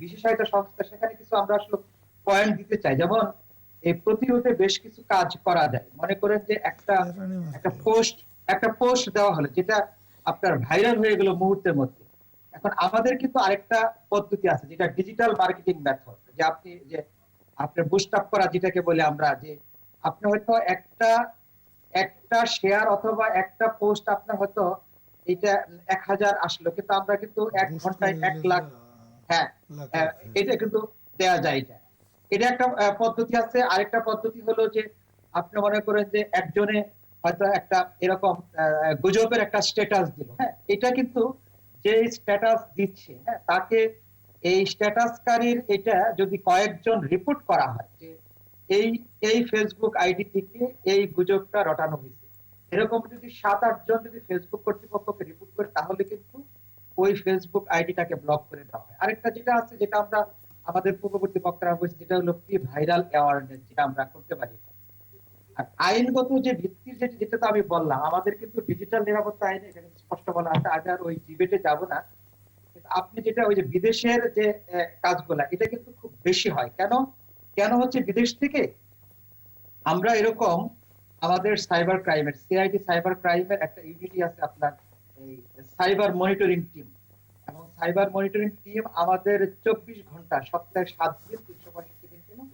বিশেষায়িত সংস্থা, সেখানে কিছু আমরা আসলে পয়েন্ট দিতে চাই। যেমন এই প্রতিরোধে বেশ কিছু কাজ করা যায়। মনে করেন যে একটা পোস্ট দেওয়া হলো যেটা আপনার ভাইরাল হয়ে গেল মুহূর্তের মধ্যে। এখন আমাদের কিন্তু আরেকটা পদ্ধতি আছে যেটা ডিজিটাল মার্কেটিং মেথড, যে আপনি যে আপনার বুস্ট আপ করা যেটাকে বলে আমরা, যে আপনি হয়তো একটা শেয়ার অথবা একটা পোস্ট আপনার হয়তো এটা 1000 আসলো, কিন্তু আমরা কিন্তু 1 ঘন্টায় 1 লাখ, হ্যাঁ, এটা কিন্তু দেয়া যায়। এটা একটা পদ্ধতি আছে। আরেকটা পদ্ধতি হলো যে আপনি মনে করেন যে একজনে হয়তো একটা এরকম গুজবের একটা স্ট্যাটাস দিল, হ্যাঁ, এটা কিন্তু যে স্ট্যাটাস দিচ্ছে, হ্যাঁ, তাকে এই স্ট্যাটাসকারীর এটা যদি কয়েকজন রিপোর্ট করা হয় যে এই এই ফেসবুক আইডি থেকে এই গুজবটা রটানো হয়েছে, এরকম যদি 7-8 জন যদি ফেসবুক কর্তৃপক্ষকে রিপোর্ট করে, তাহলে কিন্তু ওই ফেসবুক আইডিটাকে ব্লক করে দেওয়া হয়। আরেকটা যেটা আছে, যেটা আমরা আমাদের পূর্ববর্তী বক্তারা বলছি, যেটা হলো প্রি ভাইরাল অ্যাওয়ারনেস, যেটা আমরা করতে পারি। আর আইনগত যে ভিত্তির যেটা তো আমি বললাম, আমাদের কিন্তু ডিজিটাল নিরাপত্তা আইনে এখানে স্পষ্ট বলা আছে, আজ আর ওই ডিবেটে যাব না। আপনি যেটা ওই যে বিদেশের যে কাজগুলা, এটা কিন্তু খুব বেশি হয়। কেন কেন হচ্ছে বিদেশ থেকে আমরা এরকম আমাদের সাইবার ক্রাইমের সিআইডি সাইবার ক্রাইমের একটা ইউনিটি আছে আপনার, এই সাইবার মনিটরিং টিম। এবং সাইবার মনিটরিং টিম আমাদের 24 ঘন্টা সপ্তাহে 7 দিন 365 দিন কিন্তু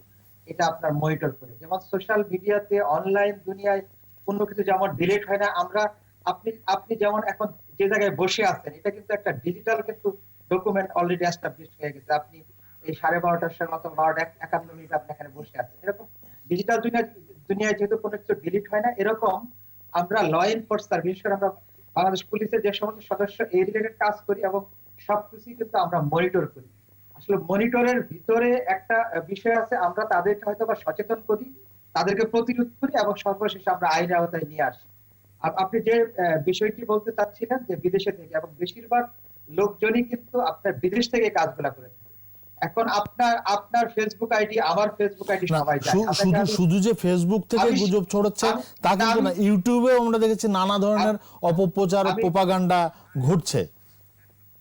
এটা আপনার মনিটর করে। যেমন সোশ্যাল মিডিয়াতে অনলাইন দুনিয়ায় কোনো কিছু যেমন ডিলিট হয় না, আমরা আপনি আপনি যেমন এখন যে জায়গায় বসে আছেন, এটা কিন্তু একটা ডিজিটাল কিন্তু ডকুমেন্ট অলরেডি এস্টাবলিশড হয়ে গেছে। আপনি এই 12:30টার সময় অথবা 12:51 আপনি এখানে বসে আছেন। এরকম ডিজিটাল দুনিয়ায় যেহেতু কোনো কিছু ডিলিট হয় না, এরকম আমরা ল এনফোর্সার, বিশেষ করে আমরা বাংলাদেশ পুলিশের যে সমস্ত সদস্য এই রিলেটেড কাজ করি এবং সবকিছু কিন্তু আমরা মনিটর করি। আসলে মনিটরের ভিতরে একটা বিষয় আছে, আমরা তাদেরকে হয়তো বা সচেতন করি, তাদেরকে প্রতিরোধ করি এবং সর্বশেষে আমরা আইনের আওতায় নিয়ে আসি। আর আপনি যে বিষয়টি বলতে চাচ্ছিলেন যে বিদেশে থেকে, এবং বেশিরভাগ লোকজনই কিন্তু আপনার বিদেশ থেকে কাজগুলা করে থাকে। এখন আপনার ফেসবুক আইডি, আমার ফেসবুক আইডি না, সবাই জানে। শুধু যে ফেসবুক থেকে গুজব ছড়াচ্ছে তা কিন্তু না, ইউটিউবে আমরা দেখেছি নানা ধরনের অপপ্রচার প্রোপাগান্ডা ঘটছে।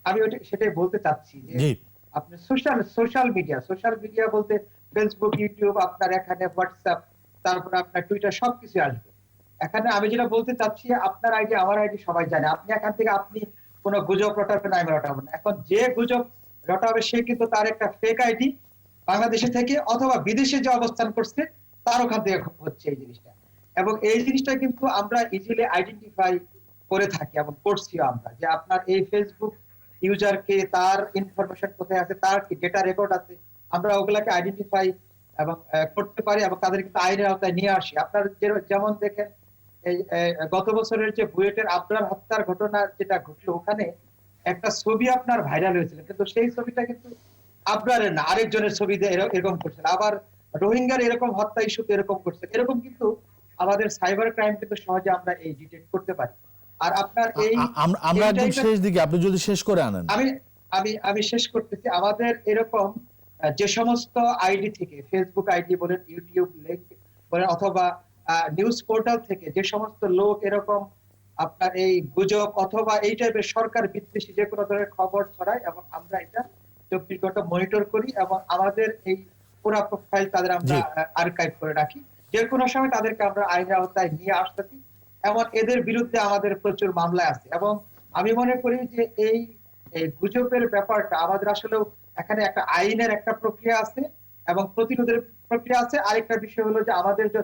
আমি সেটাই বলতে চাচ্ছি যে জি, আপনি সোশ্যাল মিডিয়া বলতে ফেসবুক, ইউটিউব, আপনার এখানে হোয়াটসঅ্যাপ, তারপর আপনার টুইটার, সবকিছু আসবে এখানে। আমি যেটা বলতে চাচ্ছি, আপনার আইডি আমার আইডি সবাই জানে। আপনি এখান থেকে আপনি কোনো গুজব রটাবেন, আমি রটাবো না। এখন যে গুজব রটাবে সে কিন্তু তার একটা ফেক আইডি বাংলাদেশে থেকে অথবা বিদেশে যে অবস্থান করছে তার ওখান থেকে হচ্ছে এই জিনিসটা। এবং এই জিনিসটা কিন্তু আমরা ইজিলি আইডেন্টিফাই করে থাকি এবং করছিও আমরা, যে আপনার এই ফেসবুক ইউজার কে, তার ইনফরমেশন কোথায় আছে, তার কি ডেটা রেকর্ড আছে, আমরা ওগুলাকে আইডেন্টিফাই এবং করতে পারি এবং তাদের কিন্তু আইনের আওতায় নিয়ে আসি। আপনার যেমন দেখেন এই গত বছরের যে বুয়েটের আবরার হত্যার ঘটনা যেটা ঘটলো, ওখানে একটা ছবি আপনার ভাইরাল হয়েছিল, কিন্তু সেই ছবিটা কিন্তু আবরারের না, আরেকজনের ছবি দিয়ে এরকম করছিল। আবার রোহিঙ্গার এরকম হত্যা ইস্যুতে এরকম করছে। এরকম কিন্তু আমাদের সাইবার ক্রাইম কিন্তু সহজে আমরা এই ডিটেক্ট করতে পারি। আর আপনার এই আমরা একদম শেষ দিকে, আপনি যদি শেষ করে আনেন। আমি আমি আমি শেষ করতেছি। আমাদের এরকম যে সমস্ত আইডি থেকে, ফেসবুক আইডি বলেন, ইউটিউব লিংক বলেন, অথবা নিউজ পোর্টাল থেকে যে সমস্ত লোক এরকম আপনার এই গুজব অথবা এই টাইপের সরকার বিদ্বেষী যে কোনো ধরনের খবর ছড়ায়, এবং আমরা এটা 24 ঘন্টা মনিটর করি এবং আমাদের এই পুরো প্রোফাইল তাদের আমরা আর্কাইভ করে রাখি। যে কোনো সময় তাদেরকে আমরা আইনের আওতায় নিয়ে আসতেছি, এবং এদের বিরুদ্ধে আমাদের প্রচুর মামলা আছে। এবং আমি মনে করি যে এই গুজবের ব্যাপারটা আমাদের আসলে এখানে একটা আইনের একটা প্রক্রিয়া আছে এবং প্রতিরোধের প্রক্রিয়া আছে। আরেকটা বিষয় হলো যে আমাদের যে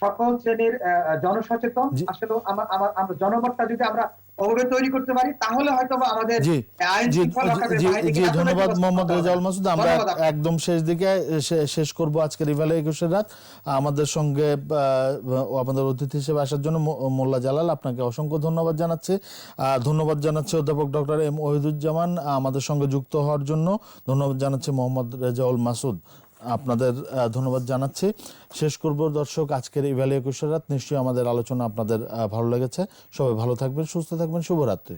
সকল শ্রেণীর জনসচেতন, আসলে আমরা জনমতটা যদি আমরা ওভাবে তৈরি করতে পারি, তাহলে হয়তো আমাদের আইন শৃঙ্খলা রক্ষাকারী বাহিনীকে ধন্যবাদ মোহাম্মদ রেজাউল মাসুদ। আমরা একদম শেষ দিকে শেষ করব আজকের রিভালে 21 রাত। আমাদের সঙ্গে আমাদের অতিথি হিসেবে আসার জন্য মোল্লা জালাল, আপনাকে অসংখ্য ধন্যবাদ জানাচ্ছি। ধন্যবাদ জানাচ্ছি অধ্যাপক ডক্টর এম ওহিদুজ্জামান আমাদের সঙ্গে যুক্ত হওয়ার জন্য। ধন্যবাদ জানাচ্ছি মোহাম্মদ রেজাউল মাসুদ, আপনাদের ধন্যবাদ জানাচ্ছি। শেষ করব দর্শক আজকের এই ভ্যালি 21 রাত। নিশ্চয়ই আমাদের আলোচনা আপনাদের ভালো লেগেছে। সবাই ভালো থাকবেন, সুস্থ থাকবেন, শুভরাত্রি।